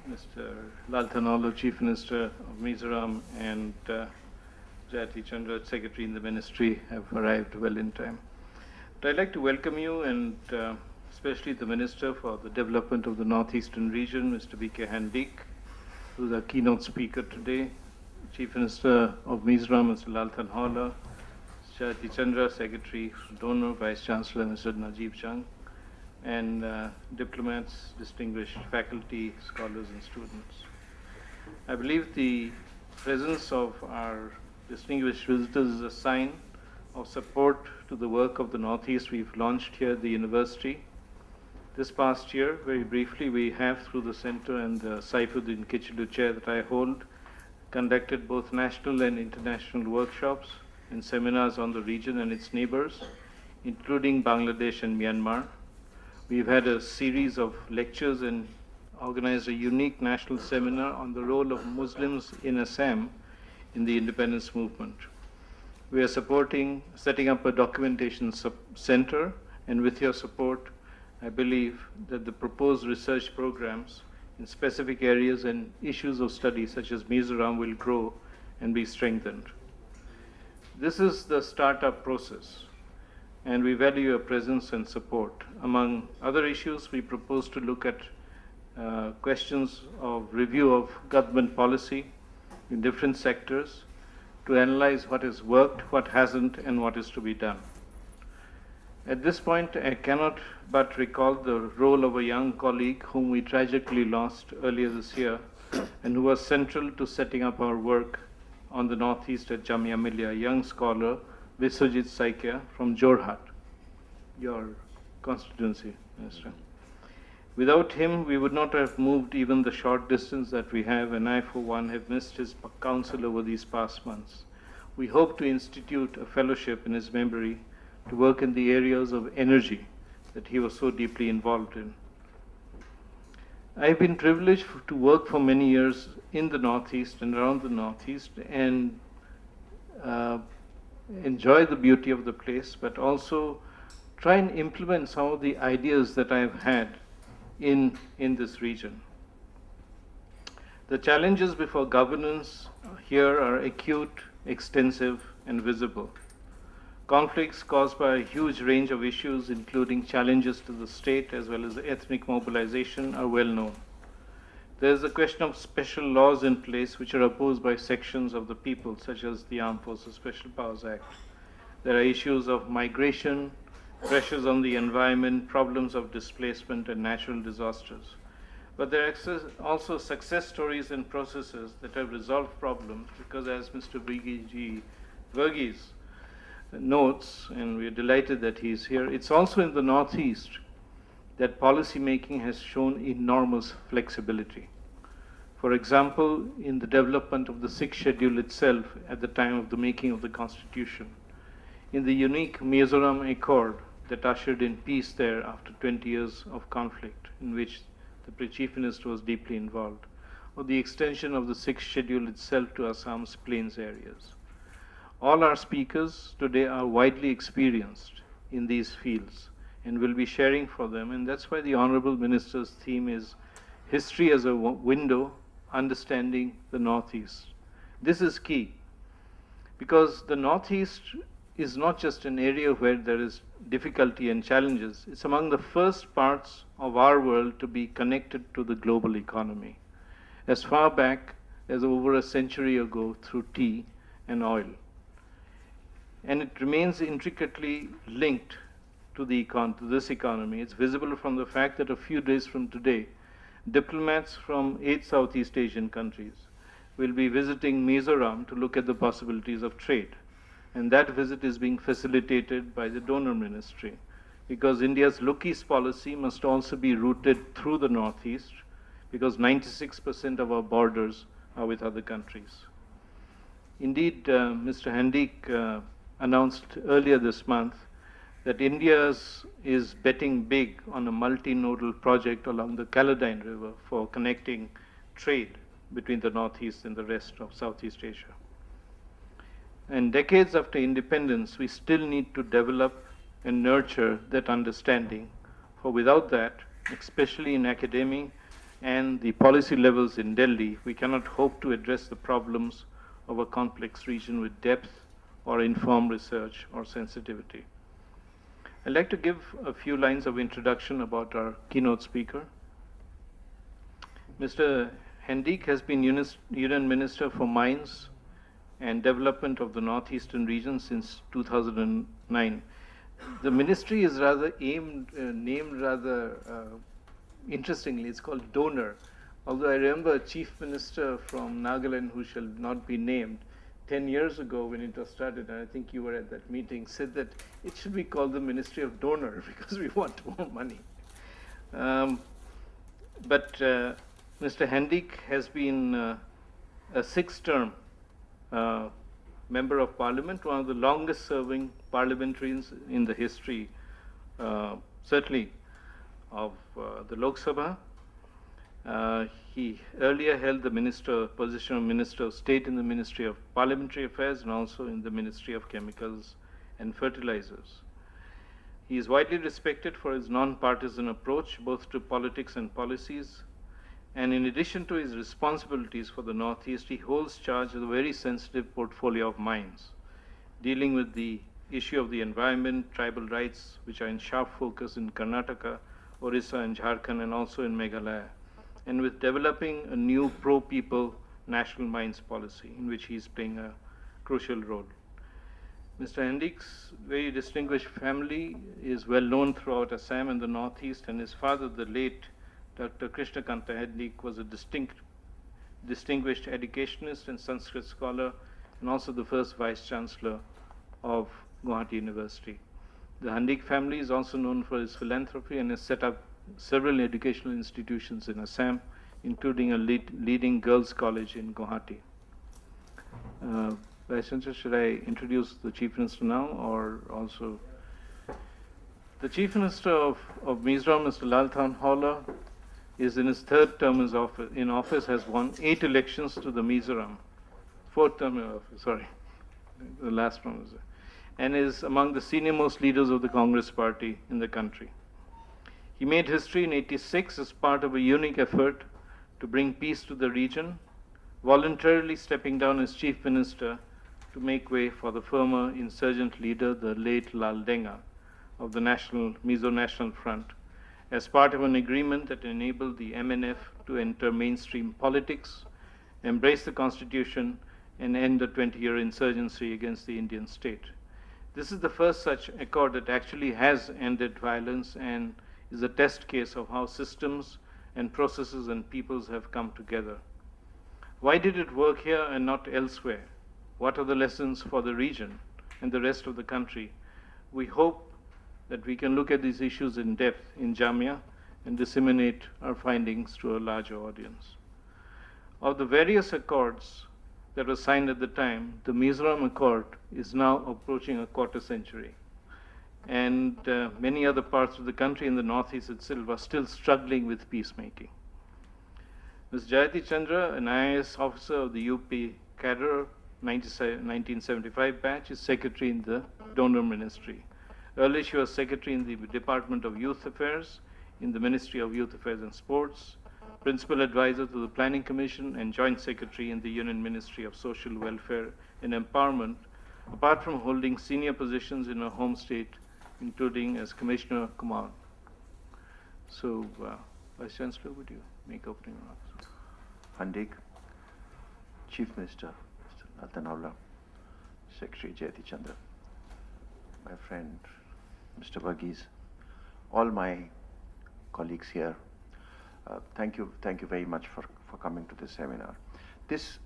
Mr. Lalthanhawla, Chief Minister of Mizoram, and J.M.I, Chandra-Secretary in the Ministry have arrived well in time. But I'd like to welcome you and especially the Minister for the Development of the Northeastern Region, Mr. B.K. Handique, who's our keynote speaker today, Chief Minister of Mizoram, Mr. Lalthanhawla, J.M.I Chandra-Secretary, Donor, Vice Chancellor, Mr. Najib Chang, and diplomats, distinguished faculty, scholars, and students. I believe the presence of our distinguished visitors is a sign of support to the work of the Northeast we've launched here at the university. This past year, very briefly, we have, through the center and the Saifuddin Kichilu chair that I hold, conducted both national and international workshops and seminars on the region and its neighbors, including Bangladesh and Myanmar. We've had a series of lectures and organized a unique national seminar on the role of Muslims in Assam in the independence movement. We are setting up a documentation center, and with your support, I believe that the proposed research programs in specific areas and issues of study such as Mizoram will grow and be strengthened. This is the startup process, and we value your presence and support. Among other issues, we propose to look at questions of review of government policy in different sectors to analyze what has worked, what hasn't, and what is to be done. At this point, I cannot but recall the role of a young colleague whom we tragically lost earlier this year and who was central to setting up our work on the Northeast at Jamia Millia, a young scholar, Biswajit Saikia from Jorhat, your constituency, Minister. Without him, we would not have moved even the short distance that we have, and I, for one, have missed his counsel over these past months. We hope to institute a fellowship in his memory to work in the areas of energy that he was so deeply involved in. I've been privileged to work for many years in the Northeast and around the Northeast and enjoy the beauty of the place, but also try and implement some of the ideas that I've had in this region. The challenges before governance here are acute, extensive, and visible. Conflicts caused by a huge range of issues, including challenges to the state as well as ethnic mobilization, are well known. There is a question of special laws in place which are opposed by sections of the people, such as the Armed Forces Special Powers Act. There are issues of migration, pressures on the environment, problems of displacement, and natural disasters. But there are also success stories and processes that have resolved problems because, as Mr. Verghese notes, and we are delighted that he is here, it's also in the Northeast that policy making has shown enormous flexibility. For example, in the development of the 6th schedule itself at the time of the making of the Constitution, in the unique Mizoram Accord that ushered in peace there after 20 years of conflict, in which the Chief Minister was deeply involved, or the extension of the 6th schedule itself to Assam's plains areas. All our speakers today are widely experienced in these fields and will be sharing for them, and that's why the Honorable Minister's theme is History as a Window, Understanding the Northeast. This is key because the Northeast is not just an area where there is difficulty and challenges. It's among the first parts of our world to be connected to the global economy, as far back as over a century ago through tea and oil. And it remains intricately linked to this economy. It's visible from the fact that a few days from today, diplomats from 8 Southeast Asian countries will be visiting Mizoram to look at the possibilities of trade. And that visit is being facilitated by the donor ministry, because India's Look East policy must also be rooted through the Northeast, because 96% of our borders are with other countries. Indeed, Mr. Handique announced earlier this month that India is betting big on a multinodal project along the Caledine River for connecting trade between the Northeast and the rest of Southeast Asia. And decades after independence, we still need to develop and nurture that understanding, for without that, especially in academia and the policy levels in Delhi, we cannot hope to address the problems of a complex region with depth or informed research or sensitivity. I'd like to give a few lines of introduction about our keynote speaker. Mr. Handique has been Union Minister for Mines and Development of the Northeastern region since 2009. The ministry is rather named rather interestingly. It's called Donor. Although I remember a chief minister from Nagaland, who shall not be named, 10 years ago when it was started, and I think you were at that meeting, said that it should be called the Ministry of Donor because we want more money. But Mr. Handique has been a 6th-term Member of Parliament, one of the longest serving parliamentarians in the history, certainly of the Lok Sabha. He earlier held the position of Minister of State in the Ministry of Parliamentary Affairs and also in the Ministry of Chemicals and Fertilizers. He is widely respected for his non-partisan approach both to politics and policies, and in addition to his responsibilities for the Northeast, he holds charge of a very sensitive portfolio of mines, dealing with the issue of the environment, tribal rights, which are in sharp focus in Karnataka, Orissa and Jharkhand, and also in Meghalaya, and with developing a new pro-people national mines policy, in which he is playing a crucial role. Mr. Handique's very distinguished family is well known throughout Assam and the Northeast, and his father, the late Dr. Krishnakanta Handique, was a distinguished educationist and Sanskrit scholar, and also the first Vice Chancellor of Guwahati University. The Handique family is also known for its philanthropy and has set up several educational institutions in Assam, including a leading girls' college in Guwahati. Vice Chancellor, should I introduce the Chief Minister now, or also? The Chief Minister of Mizoram, Mr. Lalthanhawla, is in his 3rd term in office, has won 8 elections to the Mizoram, 4th term in office, sorry, the last one was there, and is among the senior-most leaders of the Congress party in the country. He made history in '86 as part of a unique effort to bring peace to the region, voluntarily stepping down as Chief Minister to make way for the former insurgent leader, the late Lal Denga, of the Mizo National Front, as part of an agreement that enabled the MNF to enter mainstream politics, embrace the Constitution, and end the 20-year insurgency against the Indian state. This is the first such accord that actually has ended violence and is a test case of how systems and processes and peoples have come together. Why did it work here and not elsewhere? What are the lessons for the region and the rest of the country? We hope that we can look at these issues in depth in Jamia and disseminate our findings to a larger audience. Of the various accords that were signed at the time, the Mizoram Accord is now approaching a quarter century. And many other parts of the country in the Northeast itself are still struggling with peacemaking. Ms.Jyoti Chandra, an IAS officer of the UP cadre 1975 batch, is secretary in the donor ministry. Earlier, she was secretary in the Department of Youth Affairs in the Ministry of Youth Affairs and Sports, principal advisor to the Planning Commission, and joint secretary in the Union Ministry of Social Welfare and Empowerment, apart from holding senior positions in her home state, including as Commissioner Command. So, Vice Chancellor, would you make opening remarks? Handique, Chief Minister, Mr. Lalthanhawla, Secretary Jyoti Chandra, my friend Mr. Varghese, all my colleagues here, thank you very much for coming to this seminar. This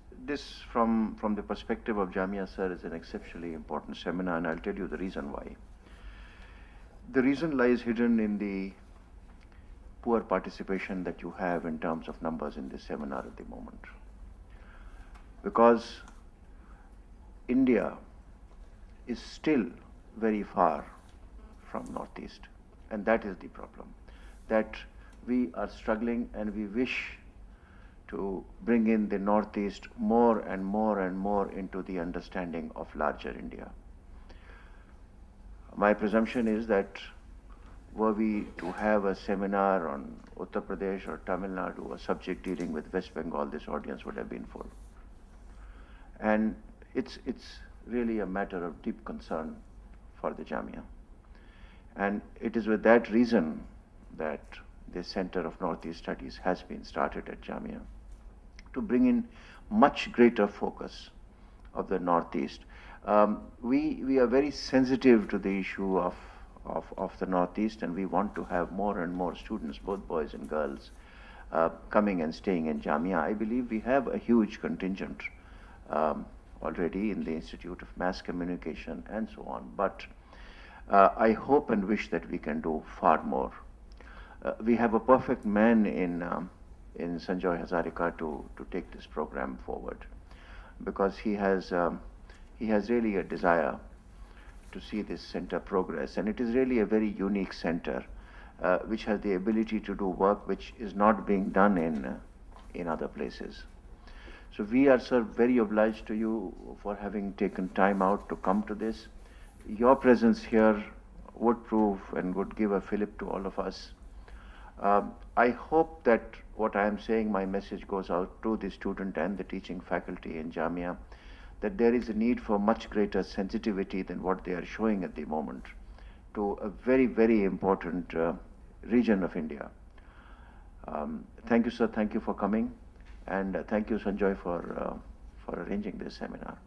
from the perspective of Jamia, sir, is an exceptionally important seminar, and I'll tell you the reason why. The reason lies hidden in the poor participation that you have in terms of numbers in this seminar at the moment. Because India is still very far from Northeast, and that is the problem, that we are struggling and we wish to bring in the Northeast more and more and more into the understanding of larger India. My presumption is that were we to have a seminar on Uttar Pradesh or Tamil Nadu, a subject dealing with West Bengal, this audience would have been full. And it's really a matter of deep concern for the Jamia. And it is with that reason that the Center of Northeast Studies has been started at Jamia to bring in much greater focus of the Northeast. We are very sensitive to the issue of the Northeast, and we want to have more and more students, both boys and girls, coming and staying in Jamia. I believe we have a huge contingent already in the Institute of Mass Communication and so on, but I hope and wish that we can do far more. We have a perfect man in Sanjoy Hazarika to take this program forward, because he has really a desire to see this center progress, and it is really a very unique center which has the ability to do work which is not being done in other places. So we are, sir, very obliged to you for having taken time out to come to this. Your presence here would prove and would give a fillip to all of us. I hope that what I am saying, my message goes out to the student and the teaching faculty in Jamia, that there is a need for much greater sensitivity than what they are showing at the moment to a very, very important region of India. Thank you, sir. Thank you for coming. And thank you, Sanjoy, for arranging this seminar.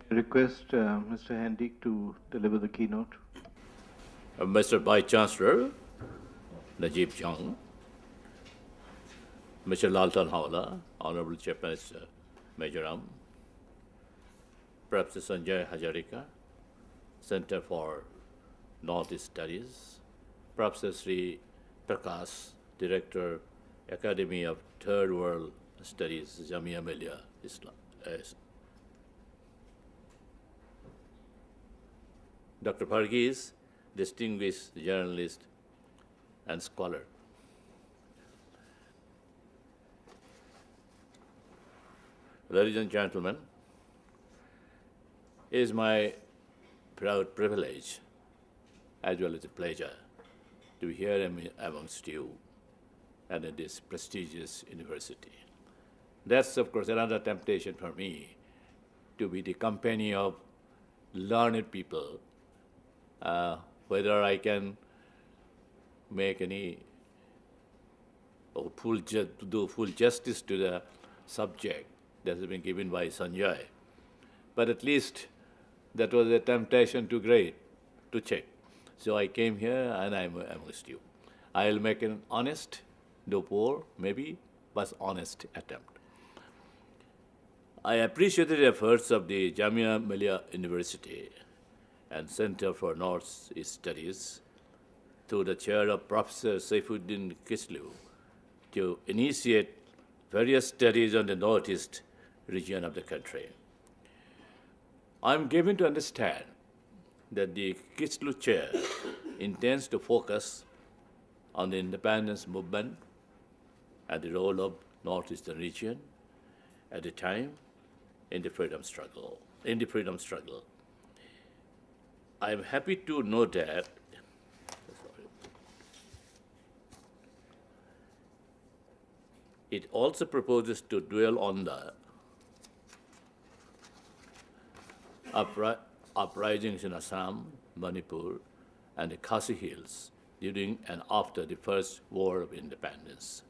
Request Mr. Handique to deliver the keynote. Mr. Vice Chancellor Najib Jung, Mr. Lalthanhawla, Honorable Chief Minister Mizoram, Professor Sanjay Hazarika, Center for Northeast Studies, Professor Sri Prakash, Director, Academy of Third World Studies, Jamia Millia, Islam. Dr. Varghese, distinguished journalist and scholar. Ladies and gentlemen, it is my proud privilege as well as a pleasure to be here amongst you and in this prestigious university. That's, of course, another temptation for me to be the company of learned people, whether I can make any or do full justice to the subject that has been given by Sanjay. But at least that was a temptation too great to check. So I came here and I'm amongst you. I'll make an honest, though poor, maybe, but honest attempt. I appreciate the efforts of the Jamia Millia University and Center for Northeast Studies through the chair of Professor Saifuddin Kislu to initiate various studies on the Northeast region of the country. I'm given to understand that the Kislu chair intends to focus on the independence movement and the role of Northeastern region at the time in the freedom struggle. I am happy to note that it also proposes to dwell on the uprisings in Assam, Manipur, and the Khasi Hills during and after the First War of Independence.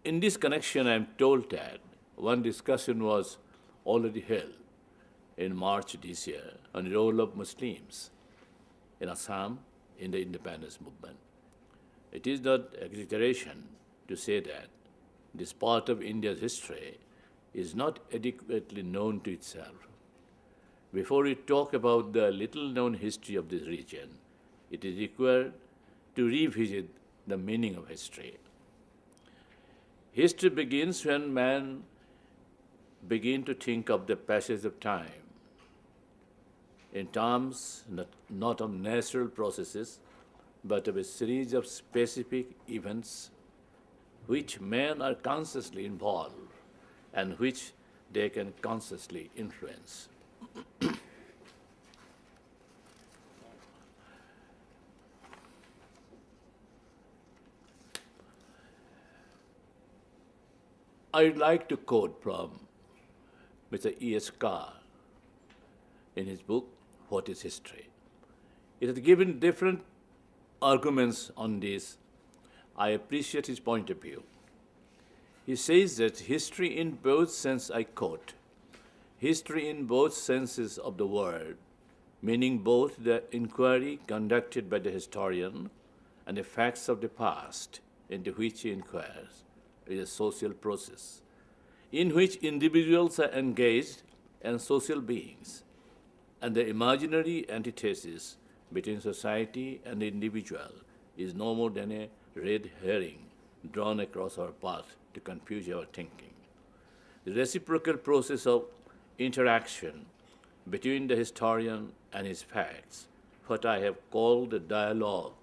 In this connection, I am told that one discussion was already held in March this year on the role of Muslims in Assam in the independence movement. It is not exaggeration to say that this part of India's history is not adequately known to itself. Before we talk about the little-known history of this region, it is required to revisit the meaning of history. History begins when man begins to think of the passage of time in terms not of natural processes, but of a series of specific events which men are consciously involved and which they can consciously influence. I'd like to quote from Mr. E.S. Carr in his book, What is History? It has given different arguments on this. I appreciate his point of view. He says that history in both senses, I quote, history in both senses of the word, meaning both the inquiry conducted by the historian and the facts of the past into which he inquires, is a social process in which individuals are engaged and social beings, and the imaginary antithesis between society and the individual is no more than a red herring drawn across our path to confuse our thinking. The reciprocal process of interaction between the historian and his facts, what I have called the dialogue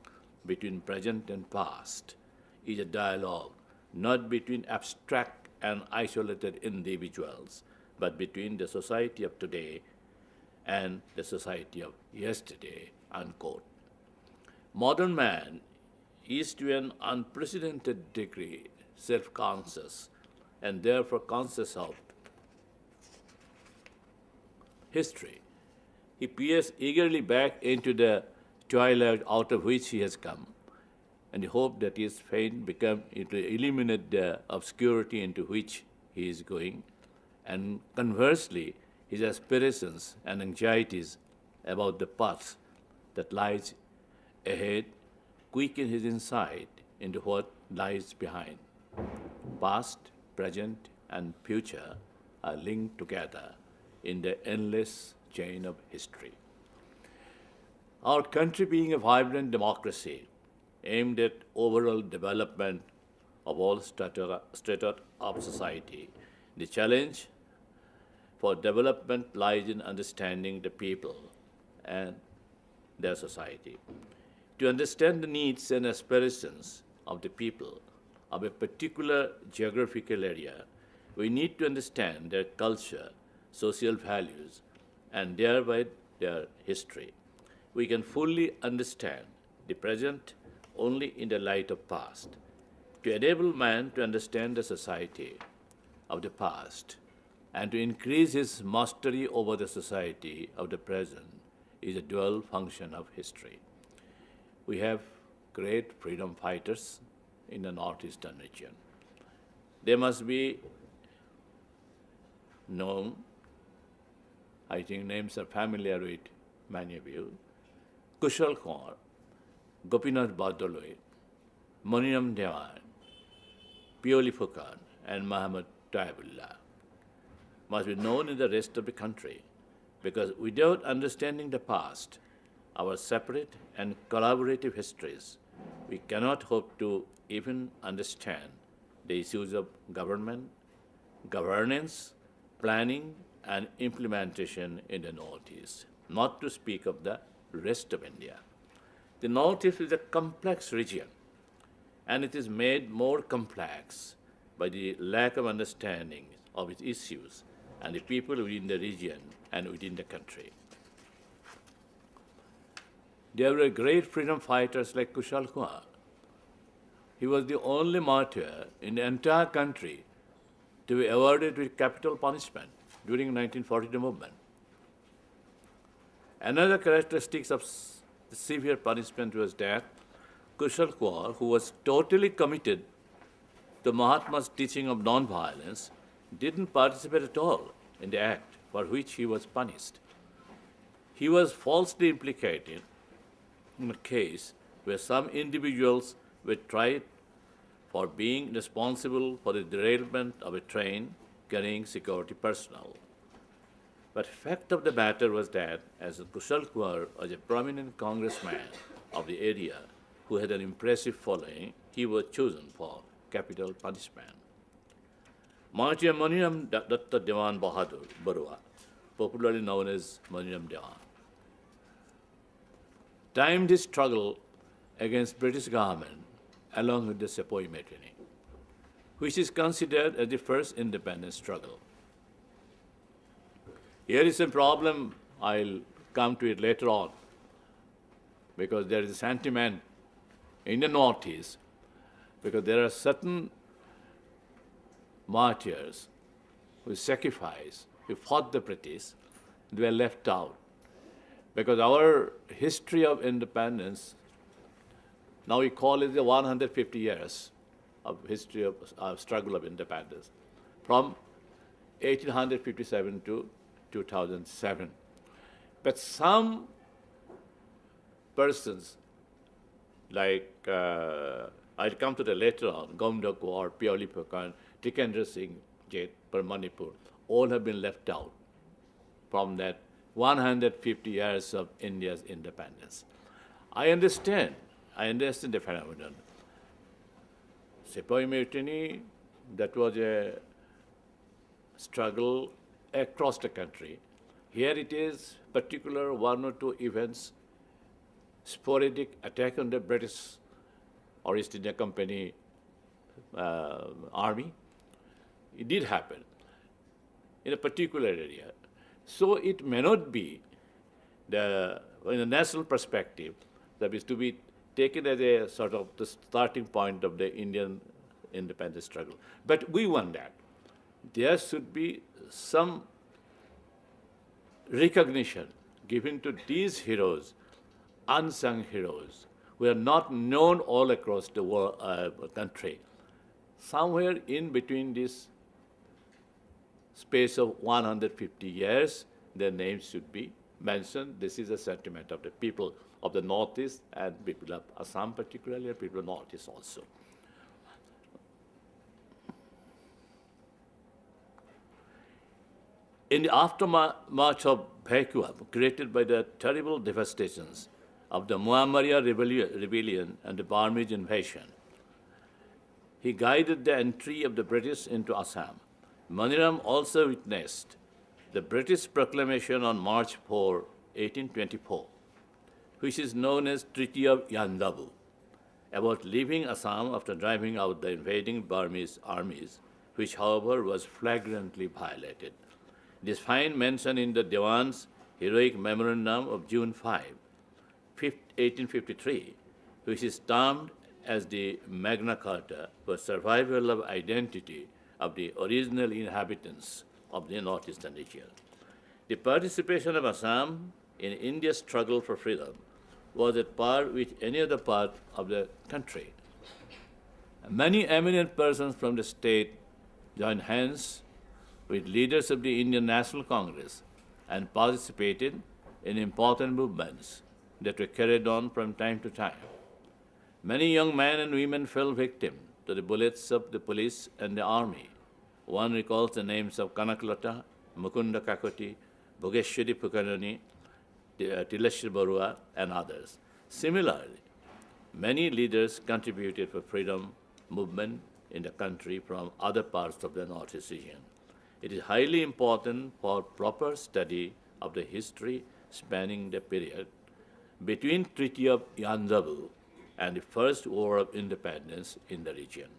between present and past, is a dialogue not between abstract and isolated individuals, but between the society of today and the society of yesterday, unquote. Modern man is to an unprecedented degree self-conscious and therefore conscious of history. He peers eagerly back into the twilight out of which he has come, and hope that his fate become it will illuminate the obscurity into which he is going, and conversely, his aspirations and anxieties about the path that lies ahead quicken his insight into what lies behind. Past, present, and future are linked together in the endless chain of history. Our country being a vibrant democracy aimed at overall development of all strata of society, the challenge for development lies in understanding the people and their society. To understand the needs and aspirations of the people of a particular geographical area, we need to understand their culture, social values, and thereby their history. We can fully understand the present only in the light of past. To enable man to understand the society of the past and to increase his mastery over the society of the present is a dual function of history. We have great freedom fighters in the northeastern region. They must be known. I think names are familiar with many of you. Kushal Kaur, Gopinath Bardoloi, Maniram Dewan, Pioli Fukan, and Muhammad Taibullah must be known in the rest of the country, because without understanding the past, our separate and collaborative histories, we cannot hope to even understand the issues of government, governance, planning, and implementation in the Northeast, not to speak of the rest of India. The Northeast is a complex region, and it is made more complex by the lack of understanding of its issues and the people within the region and within the country. There were great freedom fighters like Kushal Kaur. He was the only martyr in the entire country to be awarded with capital punishment during the 1942 movement. Another characteristic of the severe punishment was that Kushal Kaur, who was totally committed to Mahatma's teaching of non-violence, didn't participate at all in the act for which he was punished. He was falsely implicated in a case where some individuals were tried for being responsible for the derailment of a train carrying security personnel. But fact of the matter was that, as Kushal Kaur was a prominent congressman of the area who had an impressive following, he was chosen for capital punishment. Martyr Maniram Datta Dewan Bahadur Barua, popularly known as Maniram Dewan, timed his struggle against British government along with the Sepoy Mutiny, which is considered as the first independence struggle. Here is a problem, I'll come to it later on, because there is a sentiment in the Northeast, because there are certain martyrs who sacrificed, who fought the British, they were left out. Because our history of independence, now we call it the 150 years of history of struggle of independence, from 1857 to 2007. But some persons, like I'll come to that later on, Gomdok or Pioli Phokan, Tikendra Singh, Jet, Manipur, all have been left out from that 150 years of India's independence. I understand the phenomenon. Sepoy Mutiny, that was a struggle across the country. Here it is particular one or two events, sporadic attack on the British or East India Company army. It did happen in a particular area. So it may not be in a national perspective, that is to be taken as a sort of the starting point of the Indian independence struggle. But we want that. There should be some recognition given to these heroes, unsung heroes, who are not known all across the world, country. Somewhere in between this space of 150 years, their names should be mentioned. This is a sentiment of the people of the Northeast and people of Assam particularly, and people of Northeast also. In the aftermath of vacuum created by the terrible devastations of the Muammariya rebellion and the Burmese invasion, he guided the entry of the British into Assam. Mizoram also witnessed the British proclamation on March 4, 1824, which is known as Treaty of Yandabu, about leaving Assam after driving out the invading Burmese armies, which, however, was flagrantly violated. It is fine mentioned in the Dewan's heroic memorandum of June 5, 1853, which is termed as the Magna Carta for survival of identity of the original inhabitants of the northeastern region. The participation of Assam in India's struggle for freedom was at par with any other part of the country. Many eminent persons from the state joined hands with leaders of the Indian National Congress and participated in important movements that were carried on from time to time. Many young men and women fell victim to the bullets of the police and the army. One recalls the names of Kanaklata, Mukunda Kakoti, Bhogeshwari Pukanani, Tilashri Barua, and others. Similarly, many leaders contributed for freedom movement in the country from other parts of the Northeast region. It is highly important for proper study of the history spanning the period between Treaty of Yandabu and the First War of Independence in the region.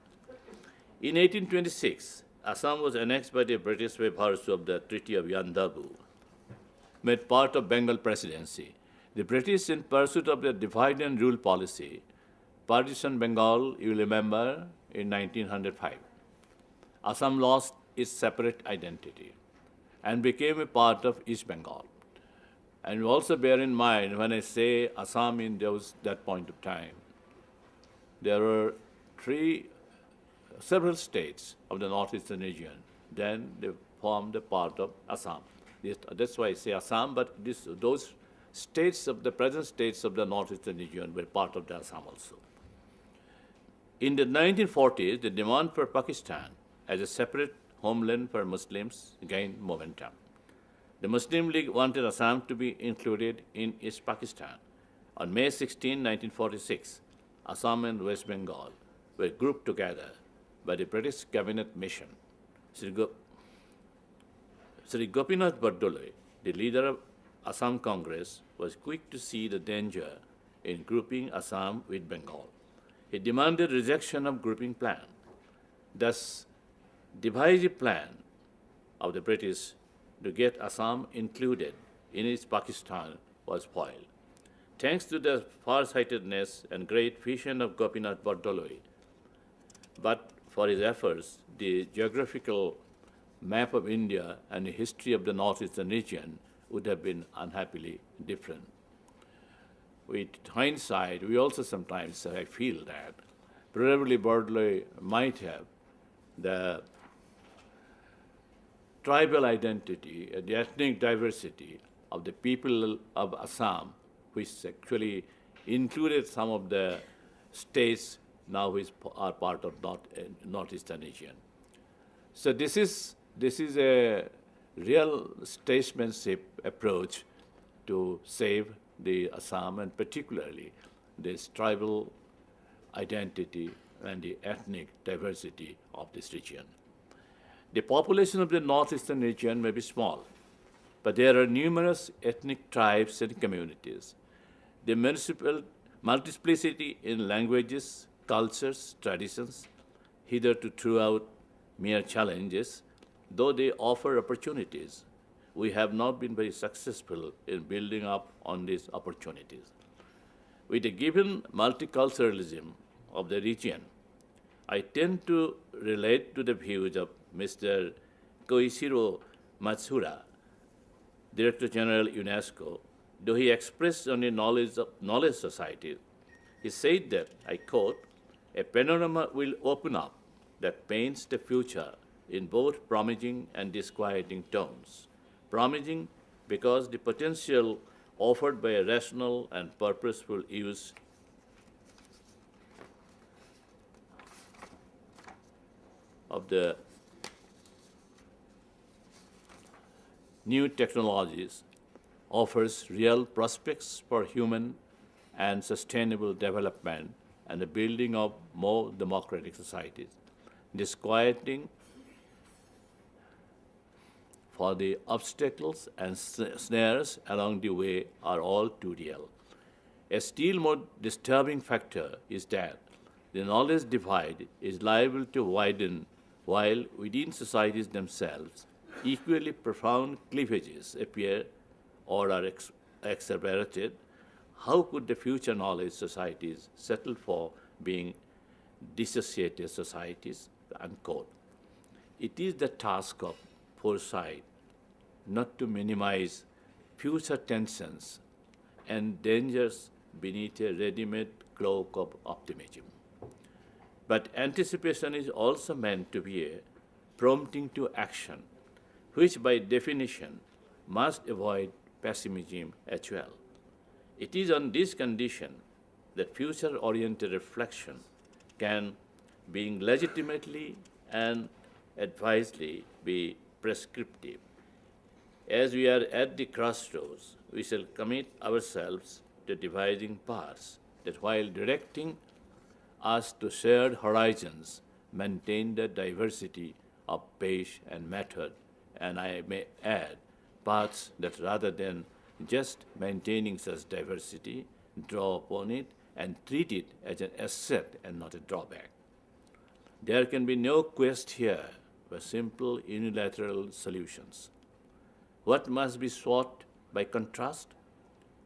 In 1826, Assam was annexed by the British by virtue of the Treaty of Yandabu, made part of Bengal Presidency. The British, in pursuit of their divide and rule policy, partitioned Bengal, you remember, in 1905. Assam lost its separate identity and became a part of East Bengal. And also bear in mind, when I say Assam in that point of time, there were several states of the northeastern region. Then they formed a part of Assam. That's why I say Assam, but those states of the present states of the northeastern region were part of the Assam also. In the 1940s, the demand for Pakistan as a separate homeland for Muslims gained momentum. The Muslim League wanted Assam to be included in East Pakistan. On May 16, 1946, Assam and West Bengal were grouped together by the British Cabinet Mission. Sri Gopinath Bardoloi, the leader of Assam Congress, was quick to see the danger in grouping Assam with Bengal. He demanded rejection of grouping plan. Thus, divisive plan of the British to get Assam included in its Pakistan was foiled. Thanks to the far-sightedness and great vision of Gopinath Bordoloi, but for his efforts, the geographical map of India and the history of the northeastern region would have been unhappily different. With hindsight, we also sometimes I feel that probably Bordoloi might have the tribal identity, the ethnic diversity of the people of Assam, which actually included some of the states now which are part of northeastern region. So this is a real statesmanship approach to save the Assam and particularly this tribal identity and the ethnic diversity of this region. The population of the northeastern region may be small, but there are numerous ethnic tribes and communities. The multiplicity in languages, cultures, traditions, hitherto throughout mere challenges, though they offer opportunities, we have not been very successful in building up on these opportunities. With the given multiculturalism of the region, I tend to relate to the views of Mr. Koichiro Matsuura, Director General UNESCO, though he expressed on the knowledge society. He said that, I quote, "A panorama will open up that paints the future in both promising and disquieting tones. Promising because the potential offered by a rational and purposeful use of the new technologies offers real prospects for human and sustainable development and the building of more democratic societies. Disquieting for the obstacles and snares along the way are all too real. A still more disturbing factor is that the knowledge divide is liable to widen while within societies themselves equally profound cleavages appear or are exacerbated. How could the future knowledge societies settle for being dissociated societies?" Unquote. It is the task of foresight not to minimize future tensions and dangers beneath a ready-made cloak of optimism. But anticipation is also meant to be a prompting to action, which by definition must avoid pessimism as well. It is on this condition that future-oriented reflection can, being legitimately and advisedly, be prescriptive. As we are at the crossroads, we shall commit ourselves to devising paths that, while directing us to shared horizons, maintain the diversity of pace and method, and I may add, paths that rather than just maintaining such diversity, draw upon it and treat it as an asset and not a drawback. There can be no quest here for simple unilateral solutions. What must be sought by contrast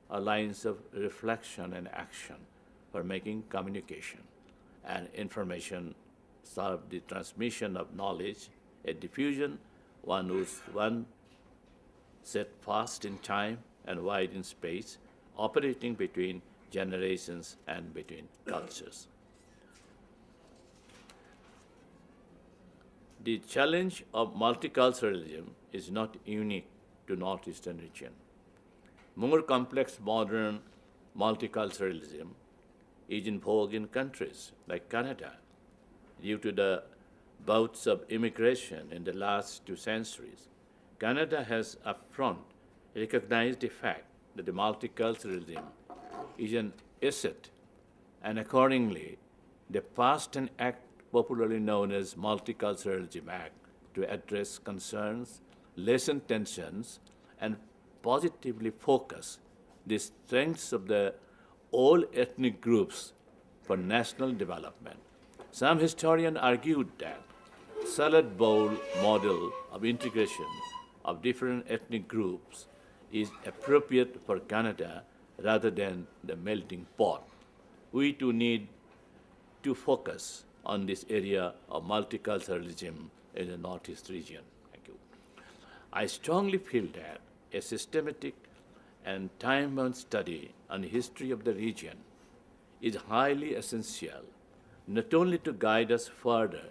are lines of reflection and action for making communication and information serve the transmission of knowledge, a diffusion, one set fast in time and wide in space, operating between generations and between cultures. The challenge of multiculturalism is not unique to northeastern region. More complex modern multiculturalism is in vogue in countries like Canada due to the bouts of immigration in the last 2 centuries. Canada has upfront recognized the fact that the multiculturalism is an asset, and accordingly, they passed an act popularly known as Multiculturalism Act to address concerns, lessen tensions, and positively focus the strengths of the all ethnic groups for national development. Some historians argued that salad bowl model of integration of different ethnic groups is appropriate for Canada rather than the melting pot. We too need to focus on this area of multiculturalism in the Northeast region. Thank you. I strongly feel that a systematic and time-bound study on the history of the region is highly essential, not only to guide us further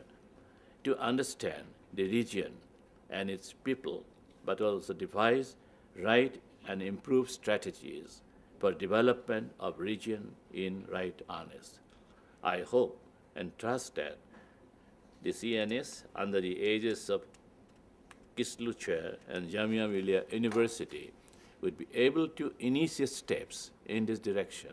to understand the region and its people, but also devise right and improved strategies for development of region in right earnest. I hope and trust that the CNS, under the aegis of Kislu Chair and Jamia Millia University, would be able to initiate steps in this direction.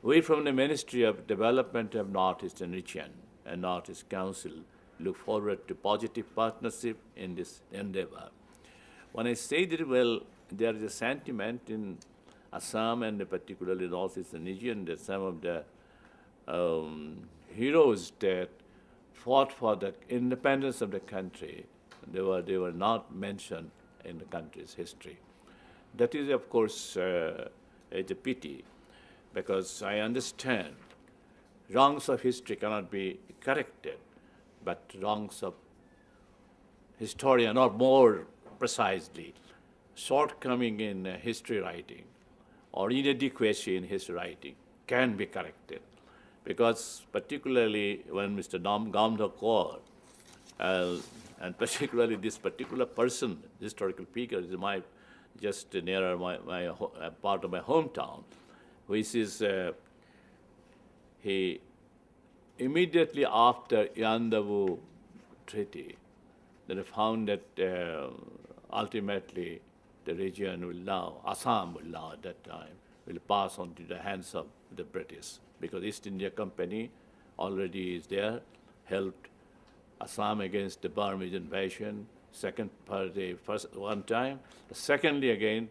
We from the Ministry of Development of Northeastern Region and Northeast Council look forward to positive partnership in this endeavor. When I say that, well, there is a sentiment in Assam and particularly Northeastern region that some of the heroes that fought for the independence of the country, they were not mentioned in the country's history. That is, of course, a pity, because I understand wrongs of history cannot be corrected, but wrongs of historian, or more precisely, shortcoming in history writing or inadequacy in history writing can be corrected. Because particularly when Mr. Gamdha Kaur, and particularly this particular person, historical figure, is just near my part of my hometown, which is he immediately after Yandavu Treaty, they found that ultimately the region will now, Assam will now at that time, will pass on to the hands of the British, because East India Company already is there, helped Assam against the Burmese invasion, second party, first one time, secondly again,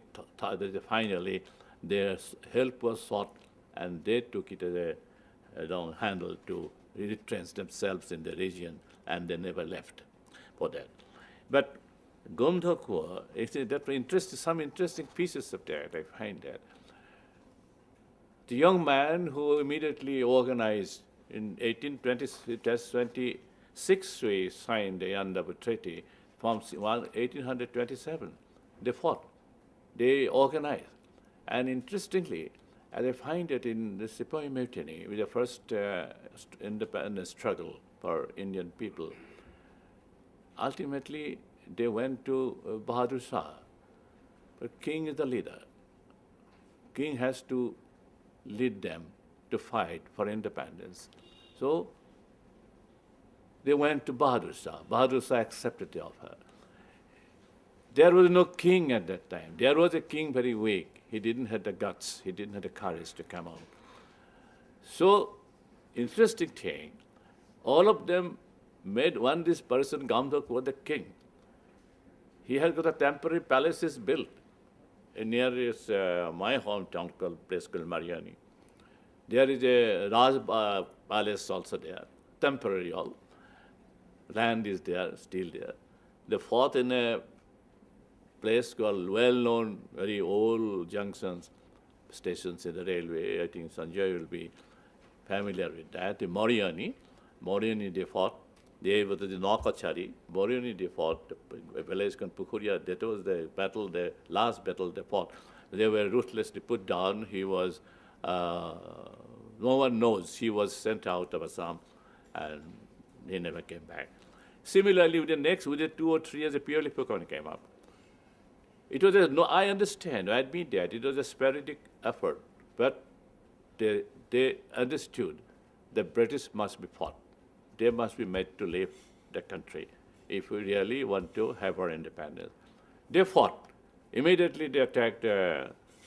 finally their help was sought and they took it as a long handle to retrench themselves in the region, and they never left for that. But Gomdhakwa, some interesting pieces of that, I find that. The young man who immediately organized in 1826, we signed the Yandavu Treaty from 1827. They fought, they organized. And interestingly, as I find it in the Sepoy Mutiny, with the first independence struggle for Indian people, ultimately they went to Bahadur Shah. But king is the leader. King has to lead them to fight for independence. So they went to Bahadur Shah. Bahadur Shah accepted the offer. There was no king at that time. There was a king very weak. He didn't have the guts. He didn't have the courage to come out. So, interesting thing, all of them made this person, Gamdhak, was the king. He has got a temporary palaces built near my hometown place called Mariani. There is a Raj palace also there, temporary all. Land is there, still there. They fought in a place called well-known, very old junctions, stations in the railway. I think Sanjay will be familiar with that. The Mariani they fought. They were the Nakachari. Mariani they fought. A village called Pukuria. That was the battle, the last battle they fought. They were ruthlessly put down. He was, no one knows. He was sent out of Assam and he never came back. Similarly, within 2 or 3 years, a purely Pukon came up. It was I understand, I admit that, it was a sporadic effort, but they understood the British must be fought. They must be made to leave the country if we really want to have our independence. They fought. Immediately they attacked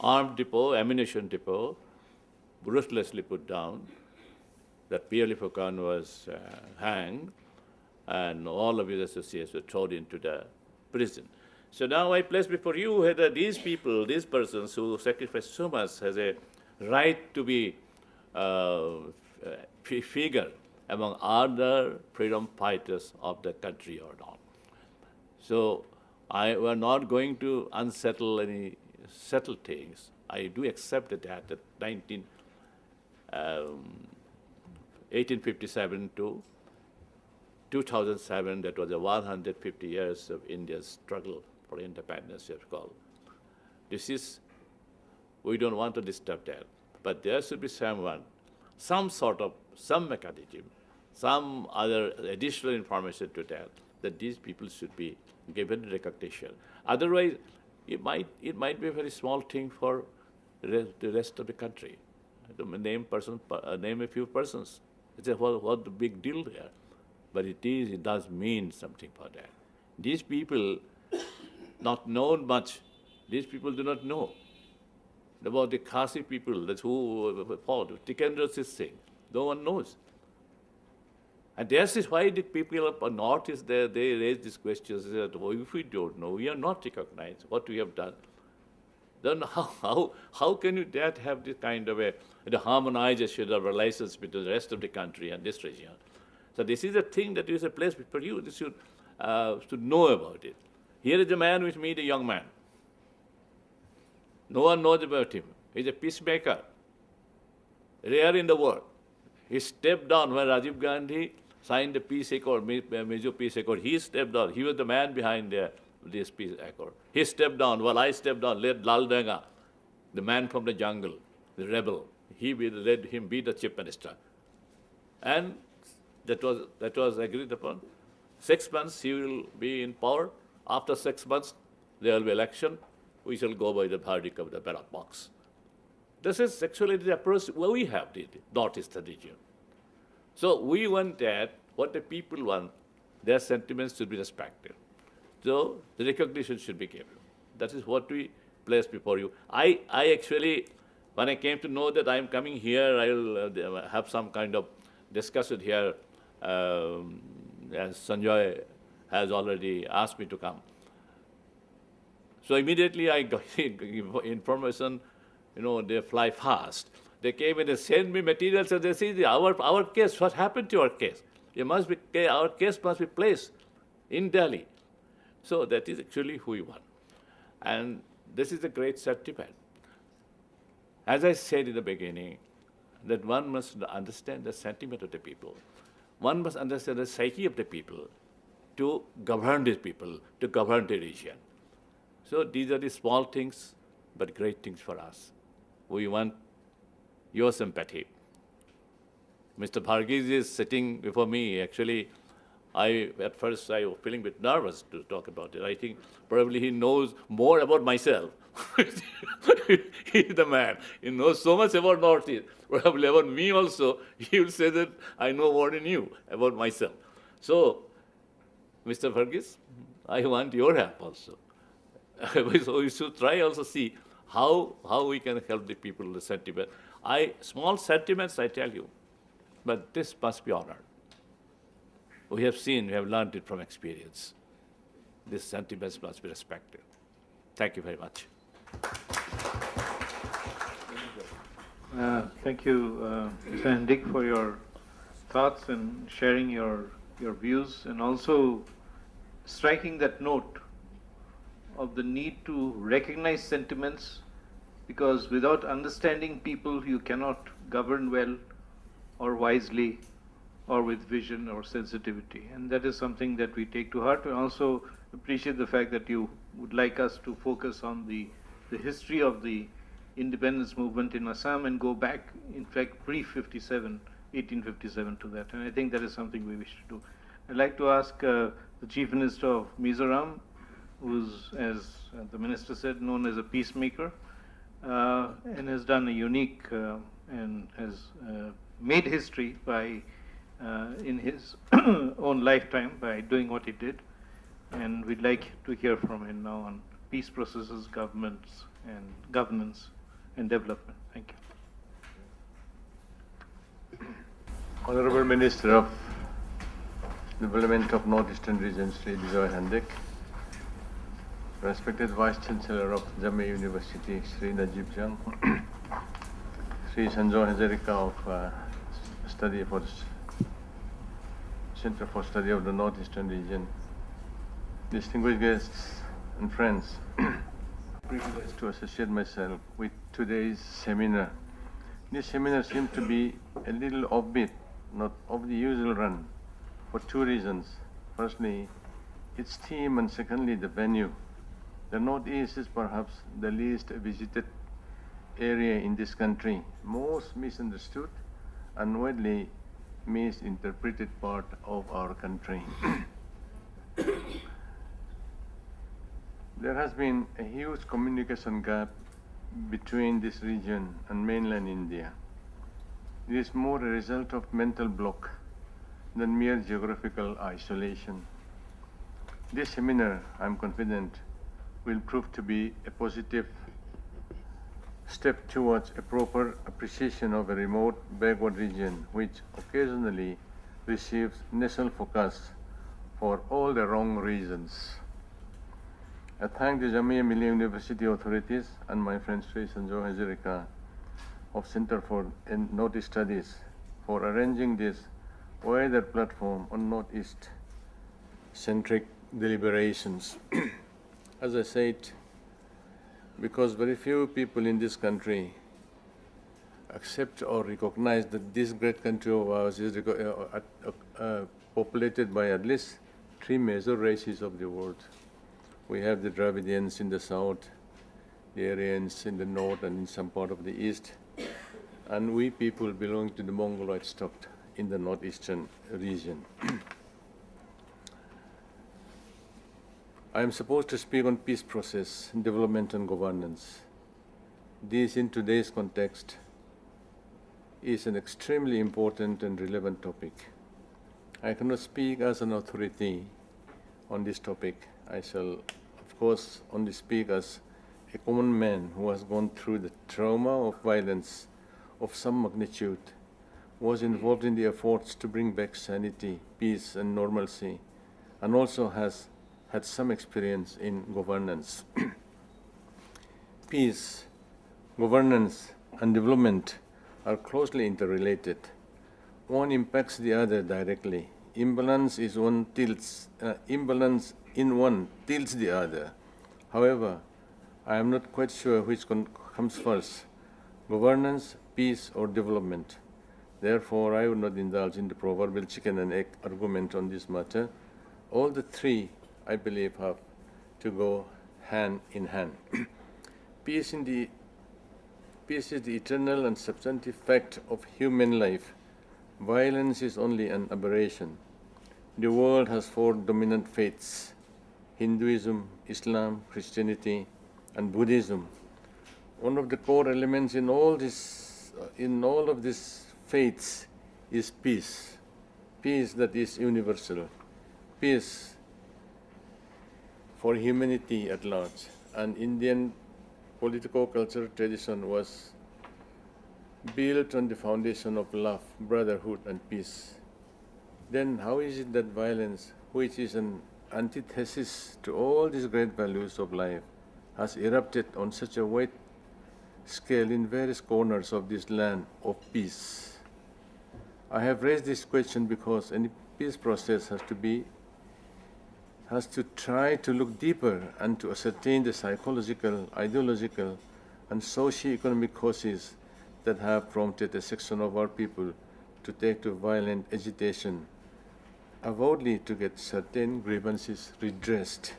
armed depot, ammunition depot, ruthlessly put down. That P.L. Fukan was hanged, and all of his associates were thrown into the prison. So now I place before you whether these people, these persons who sacrificed so much, has a right to be figure among other freedom fighters of the country or not. So we're not going to unsettle any settled things. I do accept that 1857 to 2007, that was a 150 years of India's struggle for independence, you have called. This is, we don't want to disturb that. But there should be some mechanism, some other additional information to that these people should be given recognition. Otherwise, it might be a very small thing for the rest of the country. To name a few persons. It's what the big deal there? But it does mean something for that. These people not known much. These people do not know about the Khasi people, that's who fought, Tikendra Singh. No one knows. And this is why the people up north is there, they raise these questions, that, oh, if we don't know, we are not recognized what we have done. Then how can you that have this kind of a harmonization of relations between the rest of the country and this region? So this is a thing that is a place for you. This should know about it. Here is a man with me, the young man. No one knows about him. He's a peacemaker, rare in the world. He stepped down when Rajiv Gandhi signed the peace accord, major peace accord. He stepped down. He was the man behind this peace accord. He stepped down. While I stepped down, led Lalthanhawla, the man from the jungle, the rebel. He led him be the chief minister. And that was agreed upon. 6 months he will be in power. After 6 months, there will be election. We shall go by the Handique of the ballot box. This is actually the approach we have the Northeastern region. So we want that, what the people want, their sentiments should be respected. So the recognition should be given. That is what we place before you. I actually, when I came to know that I am coming here, I will have some kind of discussion here, as Sanjay has already asked me to come. So immediately I got information, they fly fast. They came and they sent me materials and they say, our case, what happened to our case? Our case must be placed in Delhi. So that is actually who we want. And this is a great sentiment. As I said in the beginning, that one must understand the sentiment of the people. One must understand the psyche of the people to govern these people, to govern the region. So these are the small things, but great things for us. We want your sympathy. Mr. Varghese is sitting before me. Actually, at first I was feeling a bit nervous to talk about it. I think probably he knows more about myself. He's the man. He knows so much about Northeast. Probably about me also. He will say that I know more than you about myself. So, Mr. Varghese, I want your help also. So we should try also see how we can help the people, the sentiment. Small sentiments, I tell you, but this must be honored. We have learned it from experience. These sentiments must be respected. Thank you very much. Thank you, Mr. Handique, for your thoughts and sharing your views, and also striking that note of the need to recognize sentiments, because without understanding people, you cannot govern well or wisely or with vision or sensitivity. And that is something that we take to heart. We also appreciate the fact that you would like us to focus on the history of the independence movement in Assam and go back, in fact, pre-57, 1857 to that. And I think that is something we wish to do. I'd like to ask the Chief Minister of Mizoram, who's, as the Minister said, known as a peacemaker, and has done a unique and has made history by in his own lifetime by doing what he did. And we'd like to hear from him now on peace processes, governance and development. Thank you. Honorable Minister of Development of Northeastern Region, Sri Handique, respected Vice Chancellor of Jamia University, Sri Najib Jung, Sri Sanjay Hazarika of Center for Study of the Northeastern Region, distinguished guests, and friends, privileged to associate myself with today's seminar. This seminar seems to be a little offbeat, not of the usual run, for two reasons. Firstly, its theme, and secondly, the venue. The Northeast is perhaps the least visited area in this country, most misunderstood and widely misinterpreted part of our country. There has been a huge communication gap between this region and mainland India. It is more a result of mental block than mere geographical isolation. This seminar, I am confident, will prove to be a positive step towards a proper appreciation of a remote backward region which occasionally receives national focus for all the wrong reasons. I thank the Jamia Millia University authorities and my friend Sri Sanjoy Hazarika of Center for Northeast Studies for arranging this wider platform on Northeast-centric deliberations. As I said, because very few people in this country accept or recognize that this great country of ours is populated by at least three major races of the world. We have the Dravidians in the south, the Aryans in the north and in some part of the east, and we people belong to the Mongoloid stock in the northeastern region. I am supposed to speak on peace process, development and governance. This, in today's context, is an extremely important and relevant topic. I cannot speak as an authority on this topic. I shall, of course, only speak as a common man who has gone through the trauma of violence of some magnitude, was involved in the efforts to bring back sanity, peace and normalcy, and also has had some experience in governance. Peace, governance and development are closely interrelated. One impacts the other directly. Imbalance in one tilts the other. However, I am not quite sure which comes first, governance, peace or development. Therefore, I would not indulge in the proverbial chicken and egg argument on this matter. All the three, I believe, have to go hand in hand. Peace is the eternal and substantive fact of human life. Violence is only an aberration. The world has four dominant faiths: Hinduism, Islam, Christianity, and Buddhism. One of the core elements in all of these faiths is peace. Peace that is universal. Peace for humanity at large. And Indian political-cultural tradition was built on the foundation of love, brotherhood, and peace. Then how is it that violence, which is an antithesis to all these great values of life, has erupted on such a wide scale in various corners of this land of peace? I have raised this question because any peace process has to try to look deeper and to ascertain the psychological, ideological, and socio-economic causes that have prompted a section of our people to take to violent agitation, avowedly to get certain grievances redressed.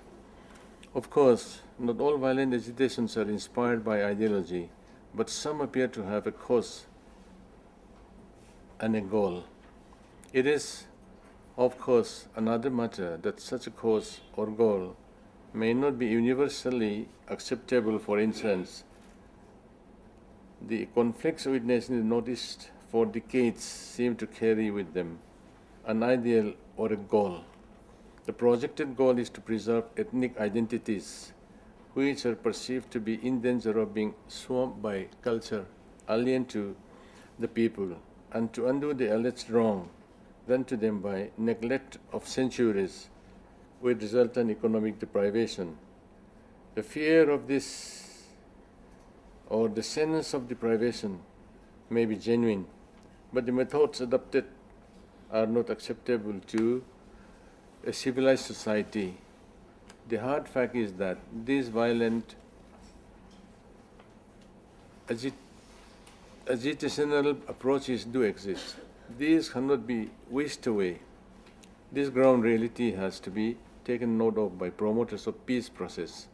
Of course, not all violent agitations are inspired by ideology, but some appear to have a cause and a goal. It is, of course, another matter that such a cause or goal may not be universally acceptable. For instance, the conflicts witnessed in the Northeast for decades seem to carry with them an ideal or a goal. The projected goal is to preserve ethnic identities which are perceived to be in danger of being swamped by culture alien to the people, and to undo the alleged wrong done to them by neglect of centuries with resultant economic deprivation. The fear of this or the sense of deprivation may be genuine, but the methods adopted are not acceptable to a civilized society. the hard fact is that these violent agitational approaches do exist. These cannot be whisked away. This ground reality has to be taken note of by promoters of peace process.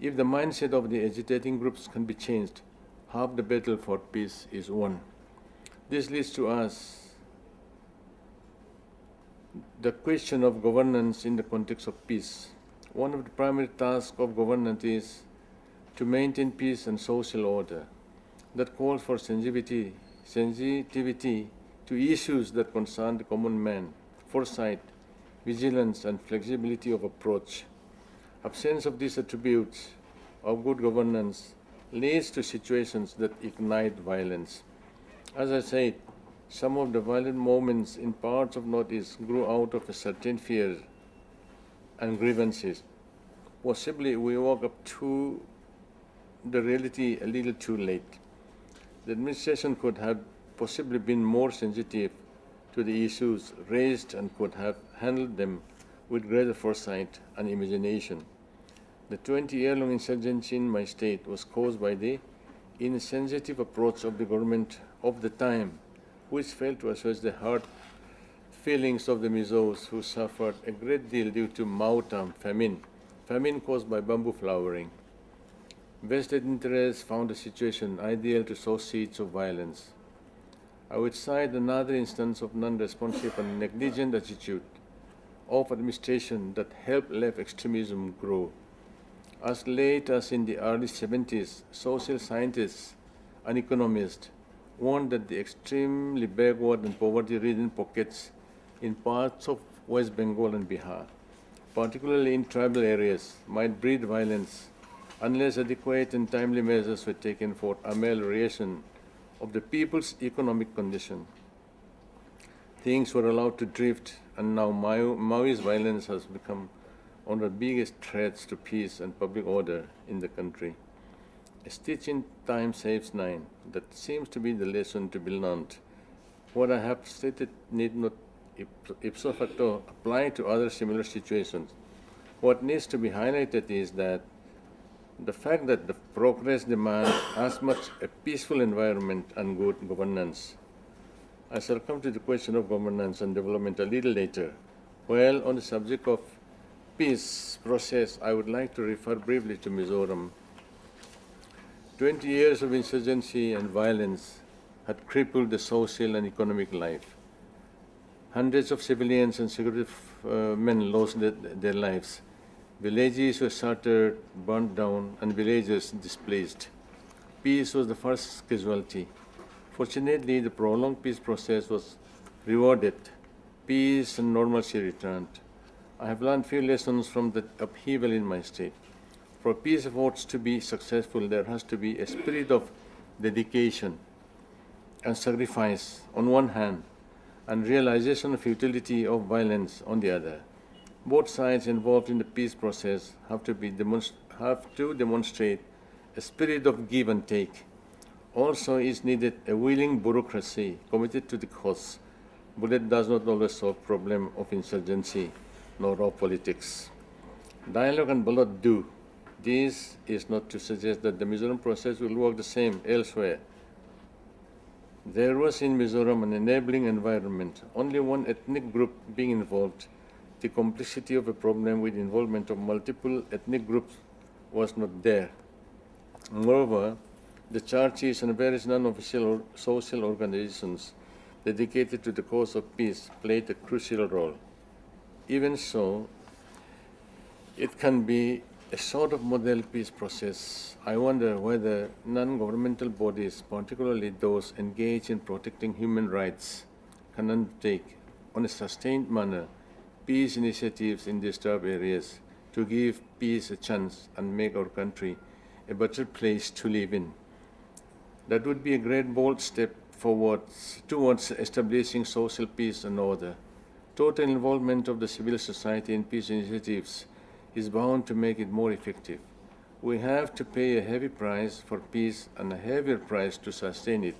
If the mindset of the agitating groups can be changed, half the battle for peace is won. This leads to us the question of governance in the context of peace. One of the primary tasks of governance is to maintain peace and social order. That calls for sensitivity to issues that concern the common man, foresight, vigilance, and flexibility of approach. Absence of these attributes of good governance leads to situations that ignite violence. As I said, some of the violent moments in parts of Northeast grew out of a certain fear and grievances. Possibly we woke up to the reality a little too late. The administration could have possibly been more sensitive to the issues raised and could have handled them with greater foresight and imagination. The 20-year-long insurgency in my state was caused by the insensitive approach of the government of the time, which failed to assess the hard feelings of the Mizos who suffered a great deal due to Mautam famine caused by bamboo flowering. Vested interests found the situation ideal to sow seeds of violence. I would cite another instance of non-responsive and negligent attitude of administration that helped left extremism grow. As late as in the early 70s, social scientists and economists warned that the extremely backward and poverty-ridden pockets in parts of West Bengal and Bihar, particularly in tribal areas, might breed violence unless adequate and timely measures were taken for amelioration of the people's economic condition. Things were allowed to drift, and now Maoist violence has become one of the biggest threats to peace and public order in the country. A stitch in time saves nine. That seems to be the lesson to be learned. What I have stated need not ipso facto apply to other similar situations. What needs to be highlighted is that the fact that the progress demands as much a peaceful environment and good governance. I shall come to the question of governance and development a little later. Well, on the subject of peace process, I would like to refer briefly to Mizoram. 20 years of insurgency and violence had crippled the social and economic life. Hundreds of civilians and security men lost their lives. Villages were shattered, burnt down, and villagers displaced. Peace was the first casualty. Fortunately, the prolonged peace process was rewarded. Peace and normalcy returned. I have learned few lessons from the upheaval in my state. For peace efforts to be successful, there has to be a spirit of dedication and sacrifice on one hand, and realization of futility of violence on the other. Both sides involved in the peace process have to demonstrate a spirit of give and take. Also is needed a willing bureaucracy committed to the cause. Bullet does not always solve problem of insurgency nor of politics. Dialogue and ballot do. This is not to suggest that the Mizoram process will work the same elsewhere. There was in Mizoram an enabling environment, only one ethnic group being involved. The complexity of a problem with involvement of multiple ethnic groups was not there. Moreover, the churches and various non-official social organizations dedicated to the cause of peace played a crucial role. Even so, it can be a sort of model peace process. I wonder whether non-governmental bodies, particularly those engaged in protecting human rights, can undertake on a sustained manner peace initiatives in disturbed areas to give peace a chance and make our country a better place to live in. That would be a great bold step forward towards establishing social peace and order. Total involvement of the civil society in peace initiatives is bound to make it more effective. We have to pay a heavy price for peace and a heavier price to sustain it.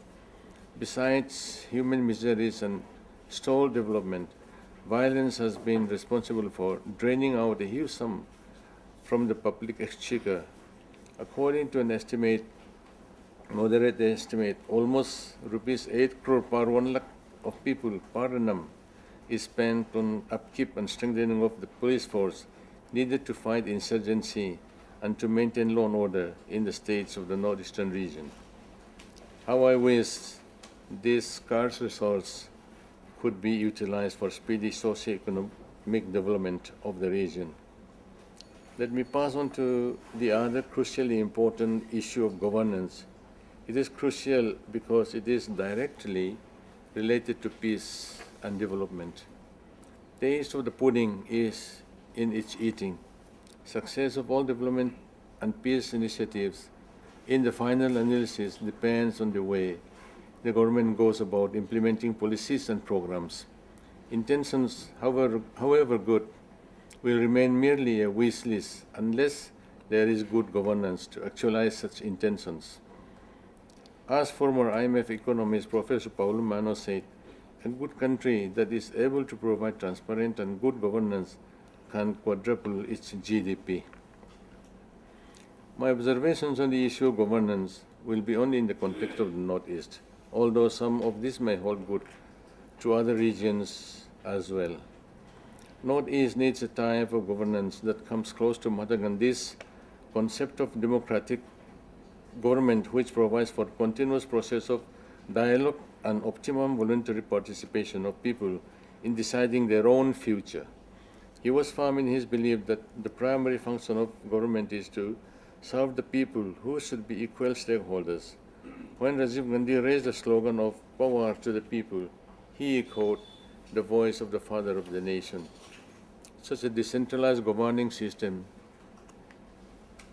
Besides human miseries and stalled development, violence has been responsible for draining out a huge sum from the public exchequer. According to an estimate, moderate estimate, almost rupees 8 crore per 1 lakh of people per annum is spent on upkeep and strengthening of the police force needed to fight insurgency and to maintain law and order in the states of the northeastern region. How I wish these scarce resources could be utilized for speedy socio-economic development of the region. Let me pass on to the other crucially important issue of governance. It is crucial because it is directly related to peace and development. Taste of the pudding is in its eating. Success of all development and peace initiatives in the final analysis depends on the way the government goes about implementing policies and programs. Intentions, however good, will remain merely a wish list unless there is good governance to actualize such intentions. As former IMF economist Professor Paulo Mano said, a good country that is able to provide transparent and good governance can quadruple its GDP. My observations on the issue of governance will be only in the context of the Northeast, although some of this may hold good to other regions as well. Northeast needs a type of governance that comes close to Mahatma Gandhi's concept of democratic government, which provides for continuous process of dialogue and optimum voluntary participation of people in deciding their own future. He was firm in his belief that the primary function of government is to serve the people, who should be equal stakeholders. When Rajiv Gandhi raised the slogan of power to the people, he echoed the voice of the father of the nation. Such a decentralized governing system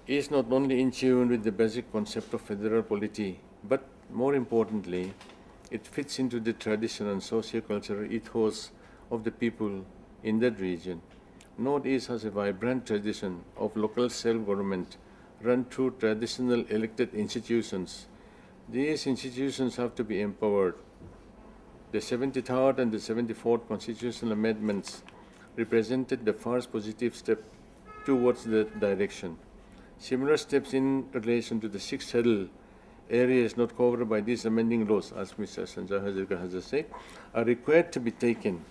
is not only in tune with the basic concept of federal polity, but more importantly, it fits into the tradition and socio-cultural ethos of the people in that region. Northeast has a vibrant tradition of local self-government run through traditional elected institutions. These institutions have to be empowered. The 73rd and the 74th constitutional amendments represented the first positive step towards that direction. Similar steps in relation to the 6 scheduled areas not covered by these amending laws, as Mr. Sanjay has just said, are required to be taken.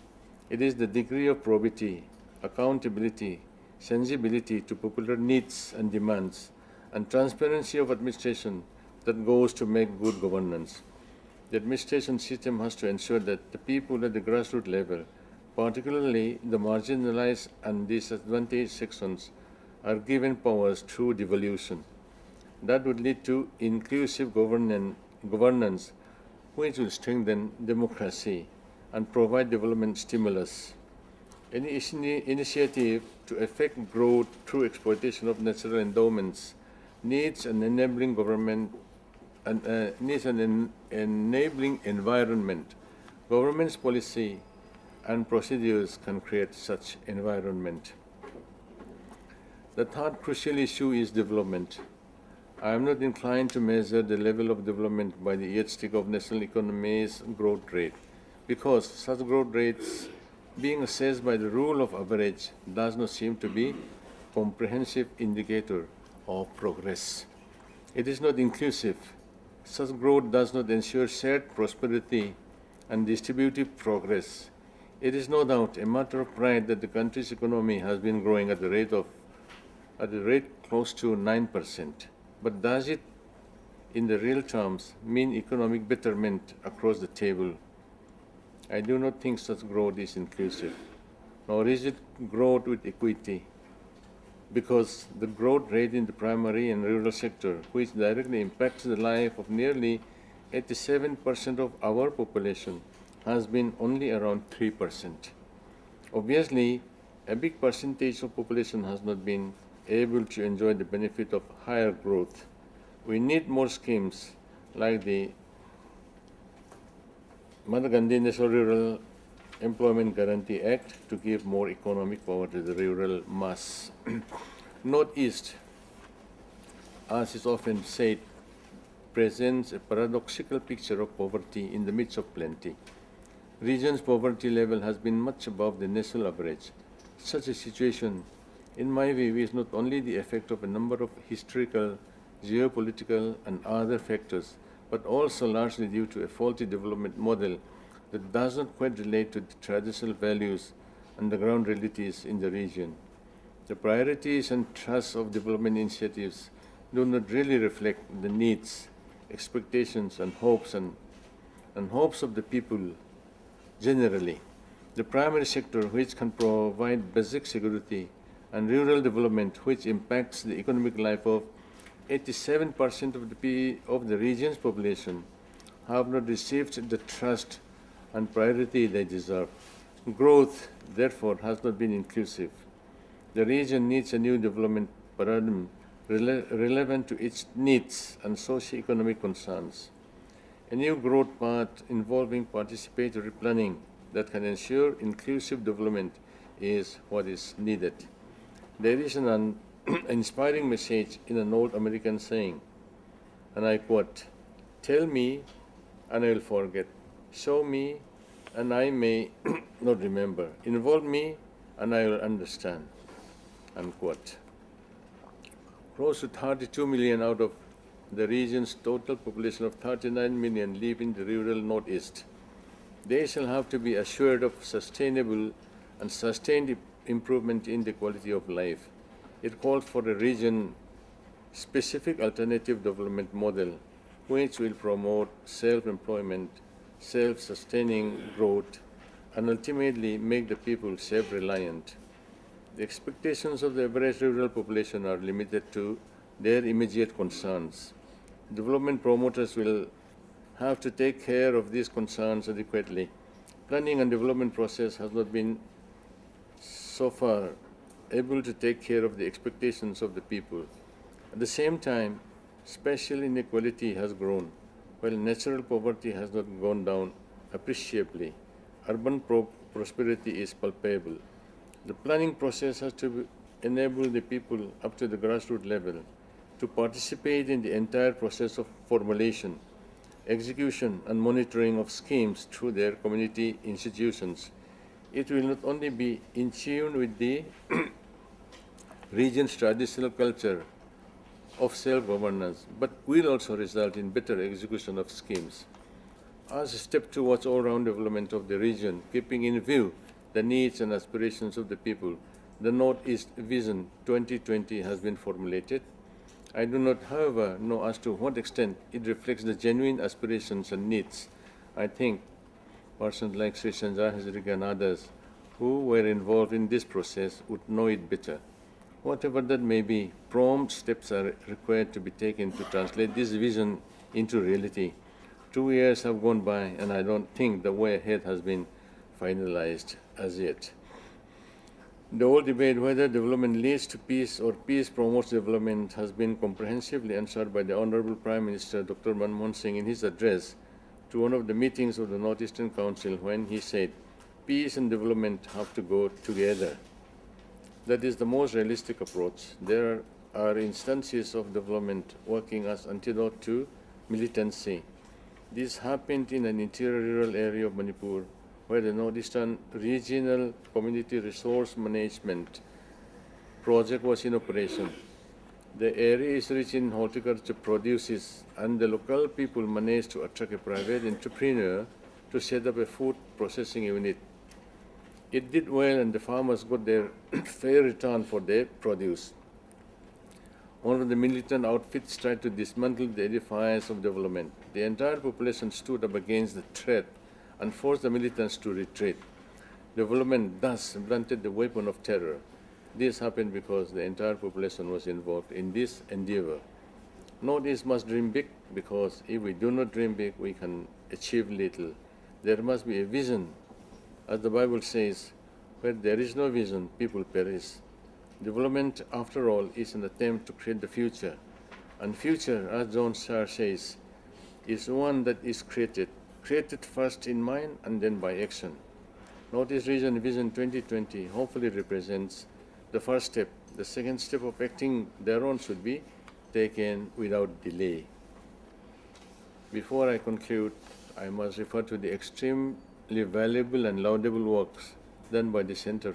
It is the degree of probity, accountability, sensibility to popular needs and demands, and transparency of administration that goes to make good governance. The administration system has to ensure that the people at the grassroots level, particularly the marginalized and disadvantaged sections, are given powers through devolution. That would lead to inclusive governance, which will strengthen democracy and provide development stimulus. Any initiative to effect growth through exploitation of natural endowments needs an enabling government and needs an enabling environment. Government's policy and procedures can create such environment. The third crucial issue is development. I am not inclined to measure the level of development by the yardstick of national economy's growth rate, because such growth rates being assessed by the rule of average does not seem to be a comprehensive indicator of progress. It is not inclusive. Such growth does not ensure shared prosperity and distributive progress. It is no doubt a matter of pride that the country's economy has been growing at a rate close to 9%. But does it, in the real terms, mean economic betterment across the table? I do not think such growth is inclusive, nor is it growth with equity, because the growth rate in the primary and rural sector, which directly impacts the life of nearly 87% of our population, has been only around 3%. Obviously, a big percentage of population has not been able to enjoy the benefit of higher growth. We need more schemes like the Mahatma Gandhi National Rural Employment Guarantee Act to give more economic power to the rural mass. Northeast, as is often said, presents a paradoxical picture of poverty in the midst of plenty. Region's poverty level has been much above the national average. Such a situation in my view, is not only the effect of a number of historical, geopolitical, and other factors, but also largely due to a faulty development model that does not quite relate to the traditional values and the ground realities in the region. The priorities and trusts of development initiatives do not really reflect the needs, expectations, and hopes of the people generally. The primary sector, which can provide basic security, and rural development, which impacts the economic life of 87% of the region's population, have not received the trust and priority they deserve. Growth, therefore, has not been inclusive. The region needs a new development paradigm relevant to its needs and socio-economic concerns. A new growth path involving participatory planning that can ensure inclusive development is what is needed. There is an inspiring message in an old American saying, and I quote, "Tell me and I will forget. Show me and I may not remember. Involve me and I will understand." Unquote. Close to 32 million out of the region's total population of 39 million live in the rural northeast. They shall have to be assured of sustainable and sustained improvement in the quality of life. It calls for a region-specific alternative development model which will promote self-employment, self-sustaining growth, and ultimately make the people self-reliant. The expectations of the average rural population are limited to their immediate concerns. Development promoters will have to take care of these concerns adequately. Planning and development process has not been so far able to take care of the expectations of the people. At the same time, spatial inequality has grown, while natural poverty has not gone down appreciably. Urban prosperity is palpable. The planning process has to enable the people up to the grassroots level to participate in the entire process of formulation, execution, and monitoring of schemes through their community institutions. It will not only be in tune with the region's traditional culture of self-governance, but will also result in better execution of schemes. As a step towards all-round development of the region, keeping in view the needs and aspirations of the people, the Northeast Vision 2020 has been formulated. I do not, however, know as to what extent it reflects the genuine aspirations and needs. I think persons like Sri Chandra-Secretary and others who were involved in this process would know it better. Whatever that may be, prompt steps are required to be taken to translate this vision into reality. 2 years have gone by, and I don't think the way ahead has been finalized as yet. The whole debate whether development leads to peace or peace promotes development has been comprehensively answered by the Honorable Prime Minister Dr. Manmohan Singh in his address to one of the meetings of the Northeastern Council when he said, "Peace and development have to go together." That is the most realistic approach. There are instances of development working as antidote to militancy. This happened in an interior rural area of Manipur, where the Northeastern Regional Community Resource Management project was in operation. The area is rich in horticulture produces, and the local people managed to attract a private entrepreneur to set up a food processing unit. It did well, and the farmers got their fair return for their produce. One of the militant outfits tried to dismantle the edifice of development. The entire population stood up against the threat and forced the militants to retreat. Development thus blunted the weapon of terror. This happened because the entire population was involved in this endeavor. Northeast must dream big, because if we do not dream big, we can achieve little. There must be a vision. As the Bible says, where there is no vision, people perish. Development, after all, is an attempt to create the future. And future, as John Sarr says, is one that is created first in mind and then by action. Northeast Region Vision 2020 hopefully represents the first step. The second step of acting thereon should be taken without delay. Before I conclude, I must refer to the extremely valuable and laudable works done by the Center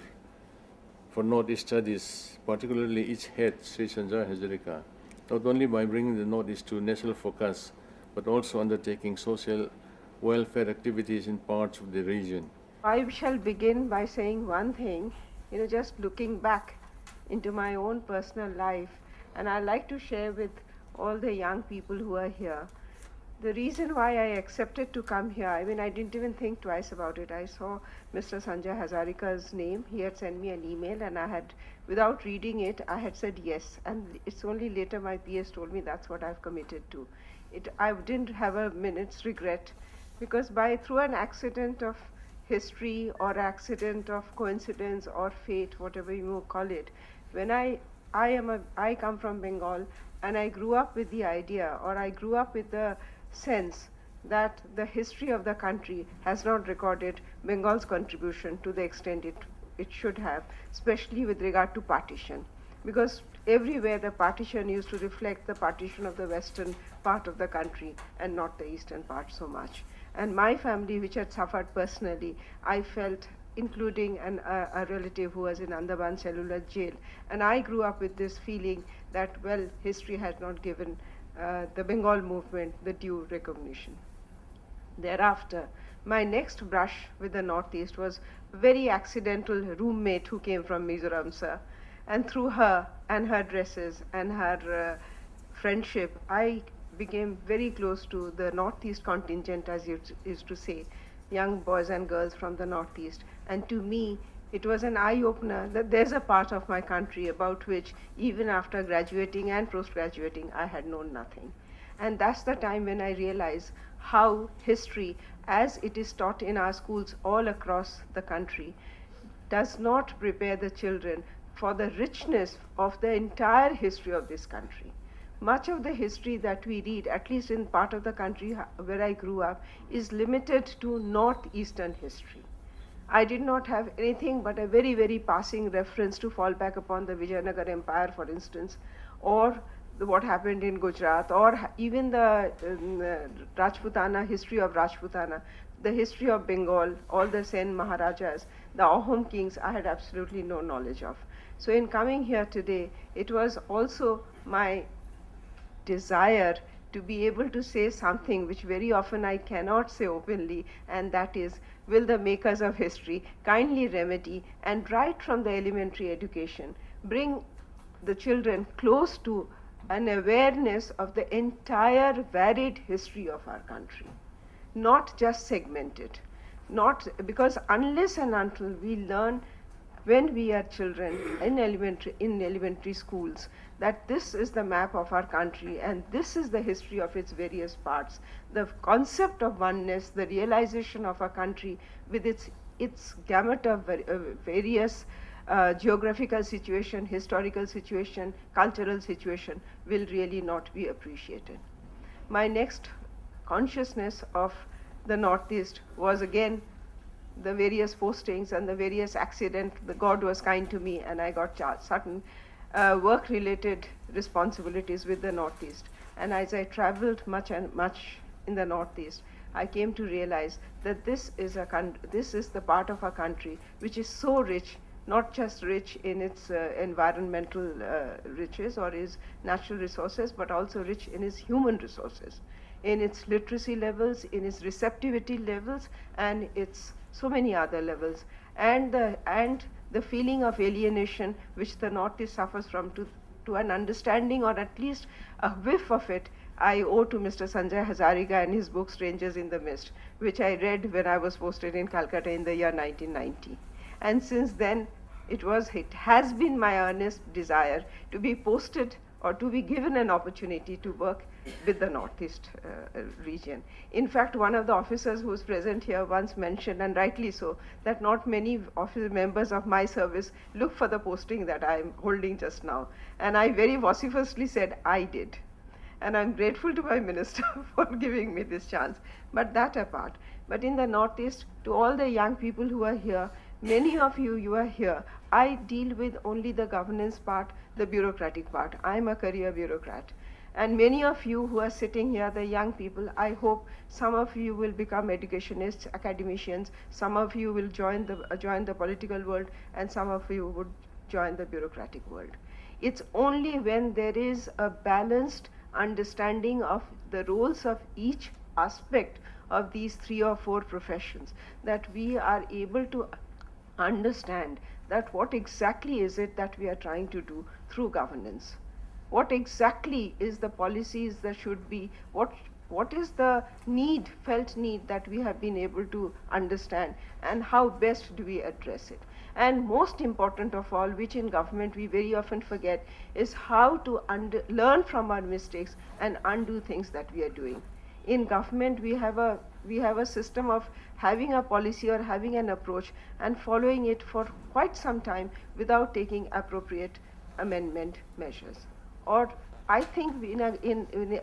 for Northeast studies, particularly its head, Sri Chandra-Secretary, not only by bringing the Northeast to national focus, but also undertaking social welfare activities in parts of the region. I shall begin by saying one thing, just looking back into my own personal life, and I like to share with all the young people who are here. The reason why I accepted to come here, I didn't even think twice about it. I saw Mr. Sanjay Hazarika's name. He had sent me an email, and without reading it, I had said yes. And it's only later my PS told me that's what I've committed to. I didn't have a minute's regret, because through an accident of history or accident of coincidence or fate, whatever you call it, when I come from Bengal, and I grew up with the idea, or I grew up with the sense that the history of the country has not recorded Bengal's contribution to the extent it should have, especially with regard to partition. Because everywhere the partition used to reflect the partition of the western part of the country and not the eastern part so much. And my family, which had suffered personally, I felt, including a relative who was in Andaman Cellular Jail. And I grew up with this feeling that, well, history has not given the Bengal movement the due recognition. Thereafter, my next brush with the Northeast was a very accidental roommate who came from Mizoram, sir. And through her and her dresses and her friendship, I became very close to the Northeast contingent, as you used to say, young boys and girls from the Northeast. And to me, it was an eye-opener that there's a part of my country about which, even after graduating and post-graduating, I had known nothing. And that's the time when I realized how history, as it is taught in our schools all across the country, does not prepare the children for the richness of the entire history of this country. Much of the history that we read, at least in part of the country where I grew up, is limited to northeastern history. I did not have anything but a very, very passing reference to fall back upon the Vijayanagar Empire, for instance, or what happened in Gujarat, or even the Rajputana, history of Rajputana, the history of Bengal, all the Sen Maharajas, the Ahom kings, I had absolutely no knowledge of. So in coming here today, it was also my desire to be able to say something which very often I cannot say openly, and that is, will the makers of history kindly remedy and right from the elementary education bring the children close to an awareness of the entire varied history of our country, not just segmented. Not because unless and until we learn when we are children in elementary schools that this is the map of our country and this is the history of its various parts, the concept of oneness, the realization of a country with its gamut of various geographical situation, historical situation, cultural situation will really not be appreciated. My next consciousness of the Northeast was again the various postings and the various accidents. The God was kind to me, and I got certain work-related responsibilities with the Northeast. And as I traveled much in the Northeast, I came to realize that this is the part of our country which is so rich, not just rich in its environmental riches or its natural resources, but also rich in its human resources, in its literacy levels, in its receptivity levels, and its so many other levels, and the feeling of alienation which the Northeast suffers from, to an understanding or at least a whiff of it, I owe to Mr. Sanjay Hazarika and his book Strangers in the Mist, which I read when I was posted in Calcutta in the year 1990. And since then, it has been my earnest desire to be posted or to be given an opportunity to work with the Northeast region. In fact, one of the officers who was present here once mentioned, and rightly so, that not many members of my service look for the posting that I am holding just now. And I very vociferously said, I did. And I'm grateful to my minister for giving me this chance. But that apart, but in the Northeast, to all the young people who are here, many of you are here. I deal with only the governance part, the bureaucratic part. I'm a career bureaucrat. And many of you who are sitting here, the young people, I hope some of you will become educationists, academicians, some of you will join the political world, and some of you would join the bureaucratic world. It's only when there is a balanced understanding of the roles of each aspect of these 3 or 4 professions that we are able to understand that what exactly is it that we are trying to do through governance. What exactly is the policies that should be, what is the need, felt need that we have been able to understand, and how best do we address it. And most important of all, which in government we very often forget, is how to learn from our mistakes and undo things that we are doing. In government, we have a system of having a policy or having an approach and following it for quite some time without taking appropriate amendment measures. Or I think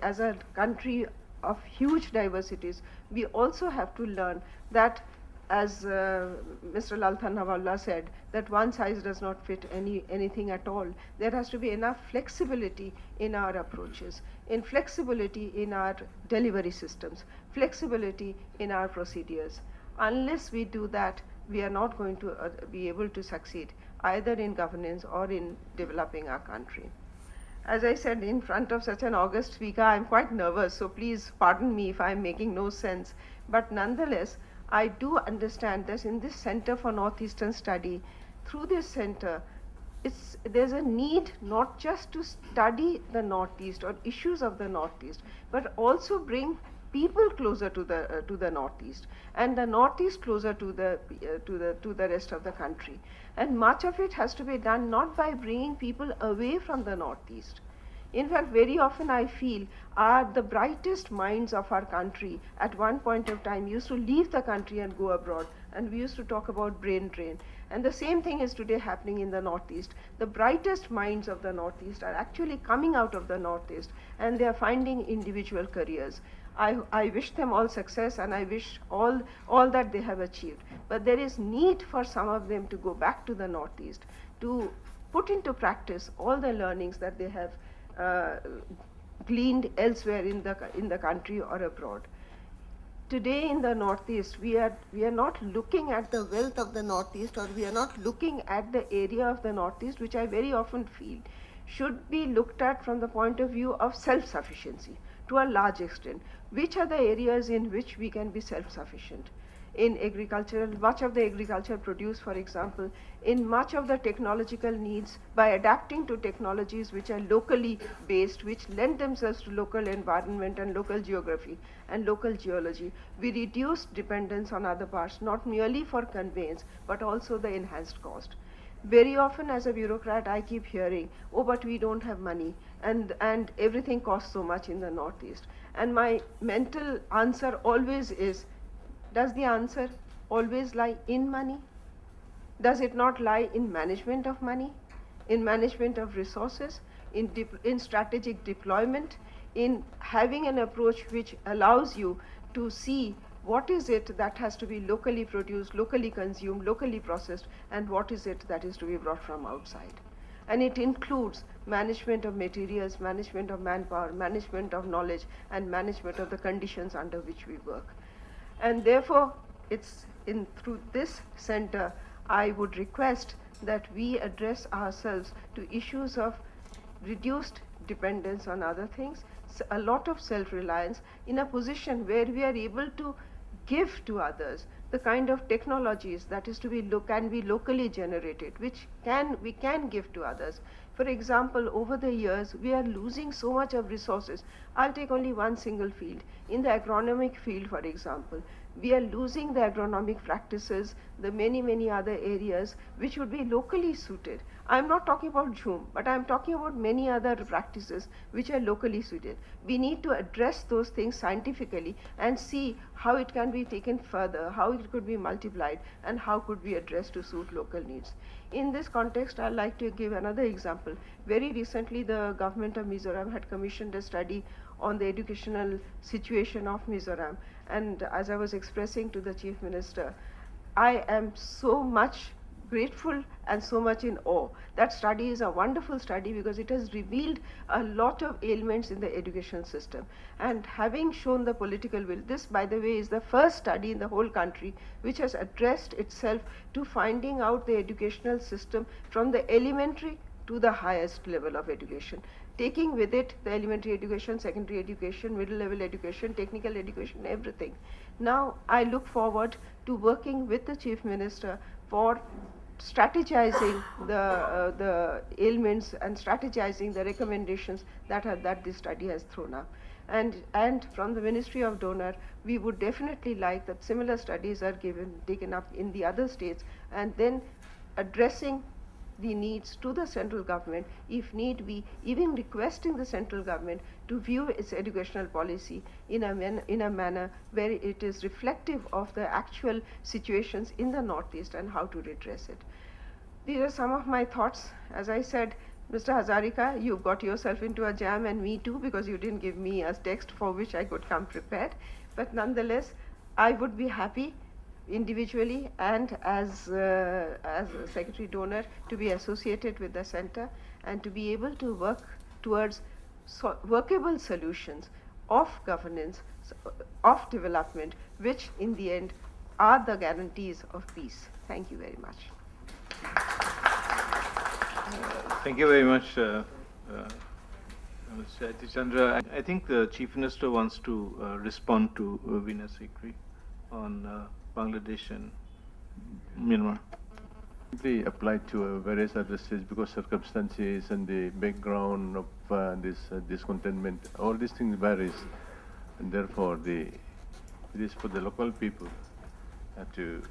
as a country of huge diversities, we also have to learn that, as Mr. Lalthanhawla said, that one size does not fit anything at all. There has to be enough flexibility in our approaches, in flexibility in our delivery systems, flexibility in our procedures. Unless we do that, we are not going to be able to succeed either in governance or in developing our country. As I said, in front of such an august speaker, I'm quite nervous, so please pardon me if I'm making no sense. But nonetheless, I do understand that in this Center for Northeastern Study, through this center, there's a need not just to study the Northeast or issues of the Northeast, but also bring people closer to the Northeast, and the Northeast closer to the rest of the country. And much of it has to be done not by bringing people away from the Northeast. In fact, very often I feel the brightest minds of our country at one point of time used to leave the country and go abroad, and we used to talk about brain drain. And the same thing is today happening in the Northeast. The brightest minds of the Northeast are actually coming out of the Northeast, and they are finding individual careers. I wish them all success, and I wish all that they have achieved. But there is need for some of them to go back to the Northeast, to put into practice all the learnings that they have gleaned elsewhere in the country or abroad. Today in the Northeast, we are not looking at the wealth of the Northeast, or we are not looking at the area of the Northeast, which I very often feel should be looked at from the point of view of self-sufficiency to a large extent. Which are the areas in which we can be self-sufficient? In agricultural, much of the agriculture produced, for example, in much of the technological needs, by adapting to technologies which are locally based, which lend themselves to local environment and local geography and local geology, we reduce dependence on other parts, not merely for conveyance, but also the enhanced cost. Very often as a bureaucrat, I keep hearing, oh, but we don't have money, and everything costs so much in the Northeast. And my mental answer always is, does the answer always lie in money? Does it not lie in management of money, in management of resources, in strategic deployment, in having an approach which allows you to see what is it that has to be locally produced, locally consumed, locally processed, and what is it that is to be brought from outside? And it includes management of materials, management of manpower, management of knowledge, and management of the conditions under which we work. And therefore, through this center, I would request that we address ourselves to issues of reduced dependence on other things, a lot of self-reliance, in a position where we are able to give to others the kind of technologies that is to be can be locally generated, which we can give to others. For example, over the years, we are losing so much of resources. I'll take only one single field. In the agronomic field, for example, we are losing the agronomic practices, the many other areas which would be locally suited. I'm not talking about Jhum, but I'm talking about many other practices which are locally suited. We need to address those things scientifically and see how it can be taken further, how it could be multiplied, and how could be addressed to suit local needs. In this context, I'd like to give another example. Very recently, the government of Mizoram had commissioned a study on the educational situation of Mizoram. And as I was expressing to the Chief Minister, I am so much grateful and so much in awe. That study is a wonderful study because it has revealed a lot of ailments in the education system. And having shown the political will, this, by the way, is the first study in the whole country which has addressed itself to finding out the educational system from the elementary to the highest level of education, taking with it the elementary education, secondary education, middle level education, technical education, everything. Now I look forward to working with the Chief Minister for strategizing the ailments and strategizing the recommendations that this study has thrown up. And from the Ministry of Donor, we would definitely like that similar studies are taken up in the other states, and then addressing the needs to the central government, if need be, even requesting the central government to view its educational policy in a manner where it is reflective of the actual situations in the Northeast and how to redress it. These are some of my thoughts. As I said, Mr. Hazarika, you got yourself into a jam, and me too, because you didn't give me a text for which I could come prepared. But nonetheless, I would be happy individually and as a Secretary Donor to be associated with the center and to be able to work towards workable solutions of governance, of development, which in the end are the guarantees of peace. Thank you very much. Thank you very much, Ms. Chandra. I think the Chief Minister wants to respond to Veena Secretary on Bangladesh and Myanmar. Simply applied to various other states because circumstances and the background of this discontentment, all these things varies, and therefore it is for the local people to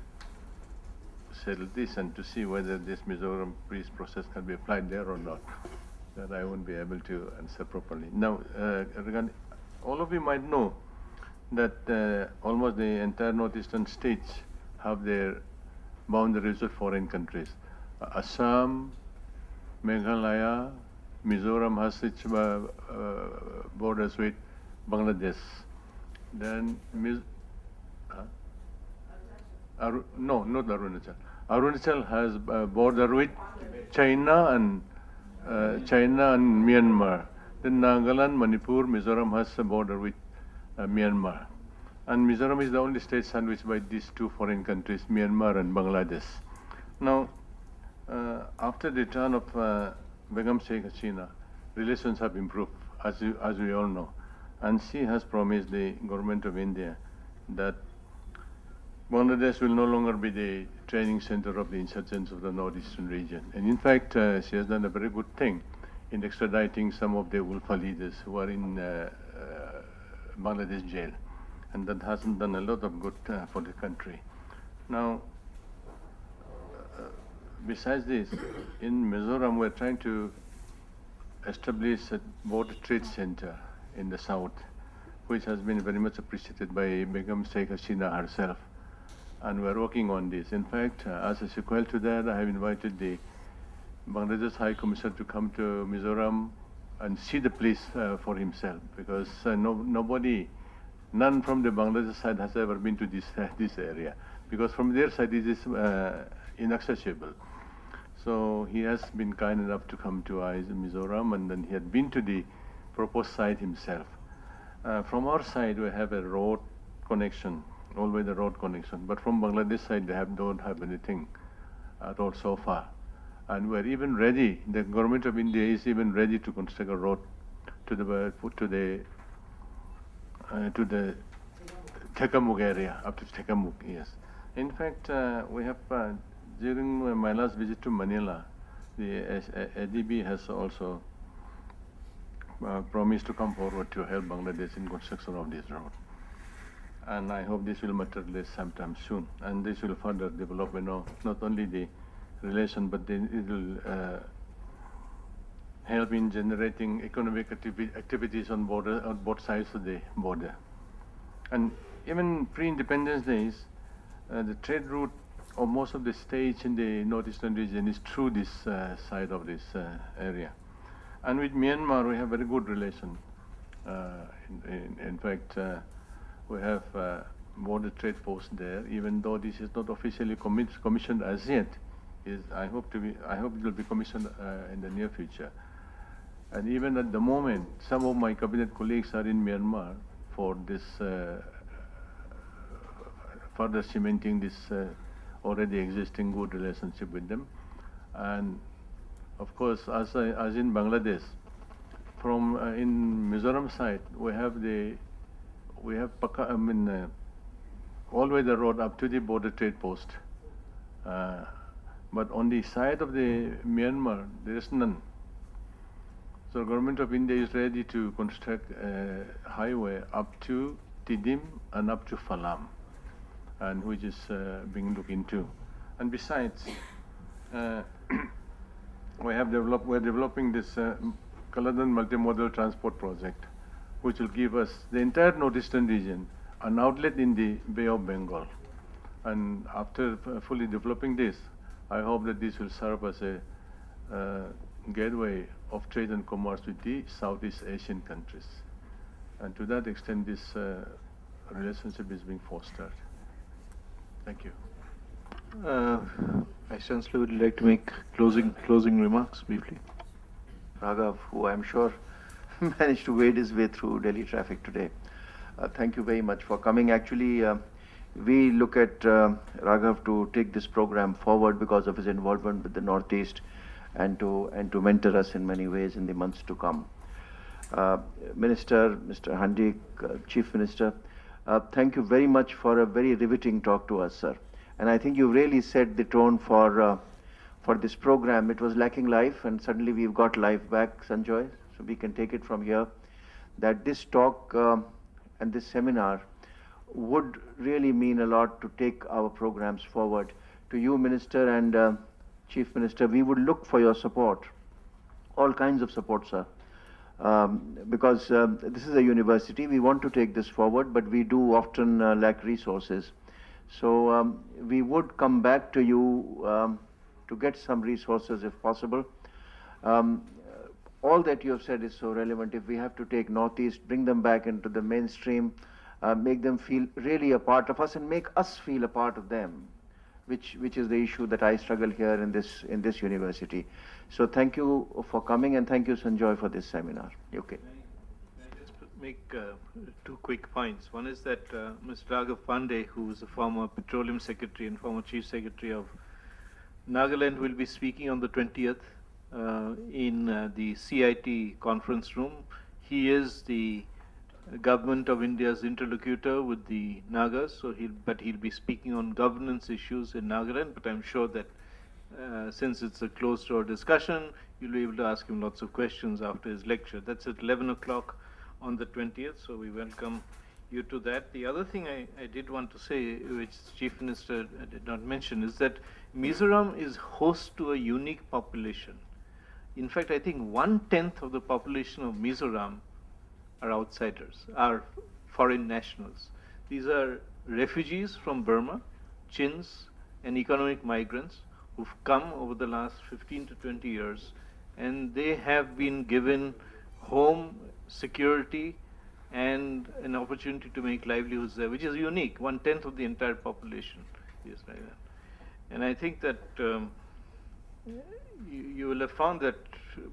settle this and to see whether this Mizoram peace process can be applied there or not. That I won't be able to answer properly. Now, all of you might know that almost the entire northeastern states have their boundaries with foreign countries. Assam, Meghalaya, Mizoram has its borders with Bangladesh. Then, no, not Arunachal. Arunachal has a border with China and Myanmar. Then Nagaland, Manipur, Mizoram has a border with Myanmar. And Mizoram is the only state sandwiched by these two foreign countries, Myanmar and Bangladesh. Now, after the return of Begum Sheikh Hasina, relations have improved, as we all know. And she has promised the government of India that Bangladesh will no longer be the training center of the insurgents of the northeastern region. And in fact, she has done a very good thing in extraditing some of the Ulfa leaders who are in Bangladesh jail. And that hasn't done a lot of good for the country. Now, besides this, in Mizoram, we're trying to establish a border trade center in the south, which has been very much appreciated by Begum Sheikh Hasina herself. And we're working on this. In fact, as a sequel to that, I have invited the Bangladesh High Commissioner to come to Mizoram and see the place for himself, because none from the Bangladesh side has ever been to this area, because from their side it is inaccessible. So he has been kind enough to come to Mizoram, and then he had been to the proposed site himself. From our side, we have a road connection, always a road connection, but from Bangladesh side, they don't have anything at all so far. And we're even ready, the government of India is even ready to construct a road to the Thekamuk area, up to Thekamuk, yes. In fact, we have, during my last visit to Manila, the ADB has also promised to come forward to help Bangladesh in construction of this road. And I hope this will materialize sometime soon. And this will further develop, not only the relation, but it will help in generating economic activities on both sides of the border. And even pre-independence days, the trade route of most of the states in the northeastern region is through this side of this area. And with Myanmar, we have very good relation. In fact, we have border trade post there, even though this is not officially commissioned as yet. I hope it will be commissioned in the near future. And even at the moment, some of my cabinet colleagues are in Myanmar for this further cementing this already existing good relationship with them. And of course, as in Bangladesh, from in Mizoram side, we have all-weather road up to the border trade post. But on the side of the Myanmar, there is none. So government of India is ready to construct a highway up to Tidim and up to Falam, and which is being looked into. And besides, we're developing this Kaladan multimodal transport project, which will give us the entire northeastern region an outlet in the Bay of Bengal. And after fully developing this, I hope that this will serve as a gateway of trade and commerce with the Southeast Asian countries. And to that extent, this relationship is being fostered. Thank you. Vice Chancellor, would you like to make closing remarks briefly? Raghav, who I'm sure managed to wade his way through Delhi traffic today. Thank you very much for coming. Actually, we look at Raghav to take this program forward because of his involvement with the Northeast and to mentor us in many ways in the months to come. Minister, Mr. Handique, Chief Minister, thank you very much for a very riveting talk to us, sir. And I think you really set the tone for this program. It was lacking life, and suddenly we've got life back, Sanjoy. So we can take it from here, that this talk and this seminar would really mean a lot to take our programs forward. To you, Minister and Chief Minister, we would look for your support, all kinds of support, sir. Because this is a university, we want to take this forward, but we do often lack resources. So we would come back to you to get some resources if possible. All that you have said is so relevant. If we have to take Northeast, bring them back into the mainstream, make them feel really a part of us and make us feel a part of them, which is the issue that I struggle here in this university. So thank you for coming, and thank you, Sanjoy, for this seminar. Okay. Can I just make two quick points? One is that Mr. Raghav Pandey, who is the former Petroleum Secretary and former Chief Secretary of Nagaland, will be speaking on the 20th in the CIT conference room. He is the Government of India's interlocutor with the Nagas, so he'll be speaking on governance issues in Nagaland. But I'm sure that since it's a closed-door discussion, you'll be able to ask him lots of questions after his lecture. That's at 11 o'clock on the 20th, so we welcome you to that. The other thing I did want to say, which Chief Minister did not mention, is that Mizoram is host to a unique population. In fact, I think 1/10 of the population of Mizoram are outsiders, are foreign nationals. These are refugees from Burma, Chins, and economic migrants who've come over the last 15 to 20 years, and they have been given home, security, and an opportunity to make livelihoods there, which is unique. 1/10 of the entire population is like that. And I think that you will have found that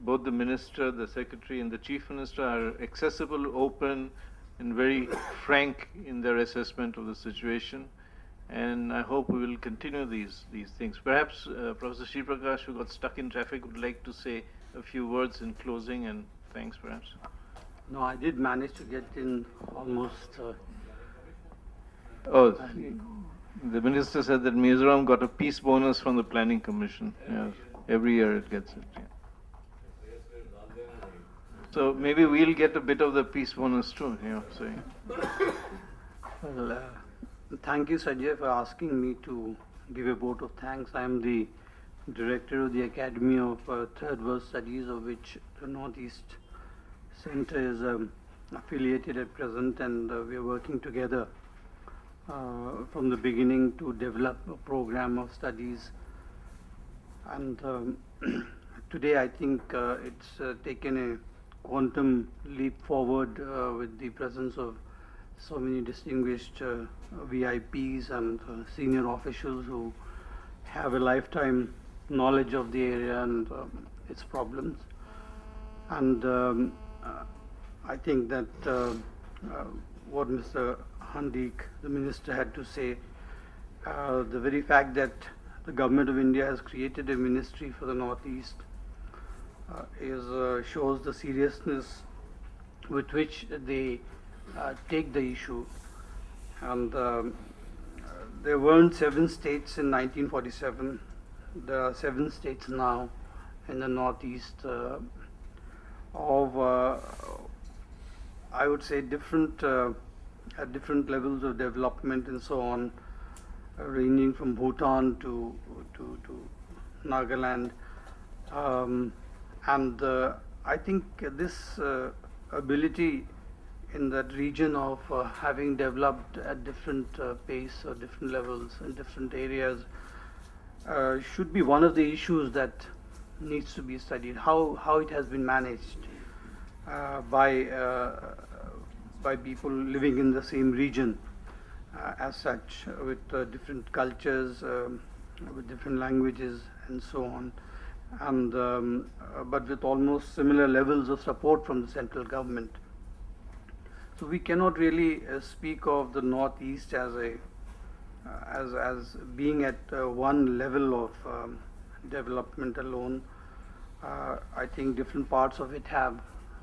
both the Minister, the Secretary, and the Chief Minister are accessible, open, and very frank in their assessment of the situation. And I hope we will continue these things. Perhaps Professor Sri Prakash, who got stuck in traffic, would like to say a few words in closing, and thanks perhaps. No, I did manage to get in almost. The Minister said that Mizoram got a peace bonus from the Planning Commission. Yes. Every year it gets it. Yeah. So maybe we'll get a bit of the peace bonus too. So. Well, thank you, Sanjay, for asking me to give a vote of thanks. I am the director of the Academy of Third World Studies, of which the Northeast Center is affiliated at present, and we are working together from the beginning to develop a program of studies. And today I think it's taken a quantum leap forward with the presence of so many distinguished VIPs and senior officials who have a lifetime knowledge of the area and its problems. And I think that what Mr. Handique, the minister, had to say, the very fact that the government of India has created a ministry for the Northeast shows the seriousness with which they take the issue. And there weren't 7 states in 1947. There are 7 states now in the Northeast of, I would say, different at different levels of development and so on, ranging from Bhutan to Nagaland. And I think this ability in that region of having developed at different pace or different levels in different areas should be one of the issues that needs to be studied. How it has been managed by people living in the same region as such, with different cultures, with different languages and so on, and but with almost similar levels of support from the central government. So we cannot really speak of the Northeast as a as being at one level of development alone. I think different parts of it have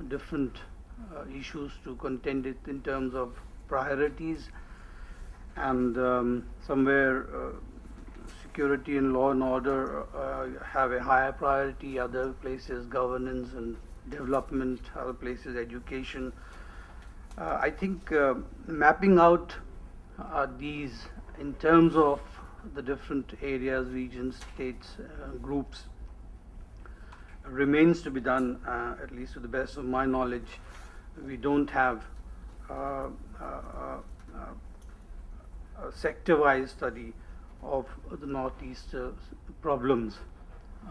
different issues to contend it in terms of priorities, and somewhere security and law and order have a higher priority, other places governance and development, other places education. I think mapping out these in terms of the different areas, regions, states, groups remains to be done, at least to the best of my knowledge. We don't have a sector-wise study of the Northeast problems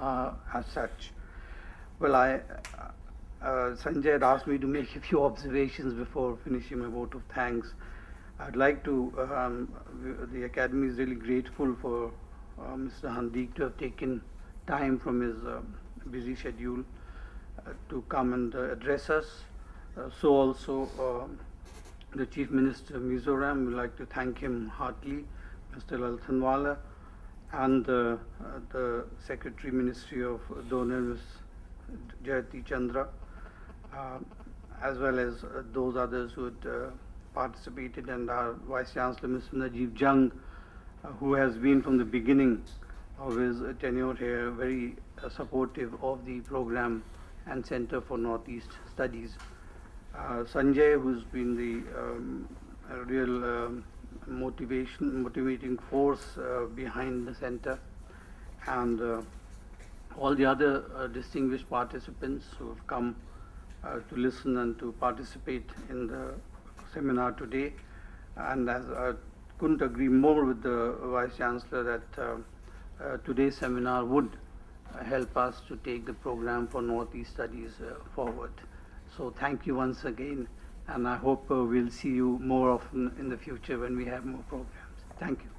as such. Well, Sanjay had asked me to make a few observations before finishing my vote of thanks. I'd like to, the Academy is really grateful for Mr. Handique to have taken time from his busy schedule to come and address us. So also the Chief Minister of Mizoram, we'd like to thank him heartily, Mr. Lalthanhawla, and the Secretary Ministry of Donor, Ms.Jyoti Chandra, as well as those others who had participated, and our Vice Chancellor, Mr. Najib, who has been from the beginning of his tenure here very supportive of the program and Center for Northeast Studies. Sanjay, who's been the real motivating force behind the center, and all the other distinguished participants who have come to listen and to participate in the seminar today. And as I couldn't agree more with the Vice Chancellor that today's seminar would help us to take the program for Northeast Studies forward. So thank you once again, and I hope we'll see you more often in the future when we have more programs. Thank you.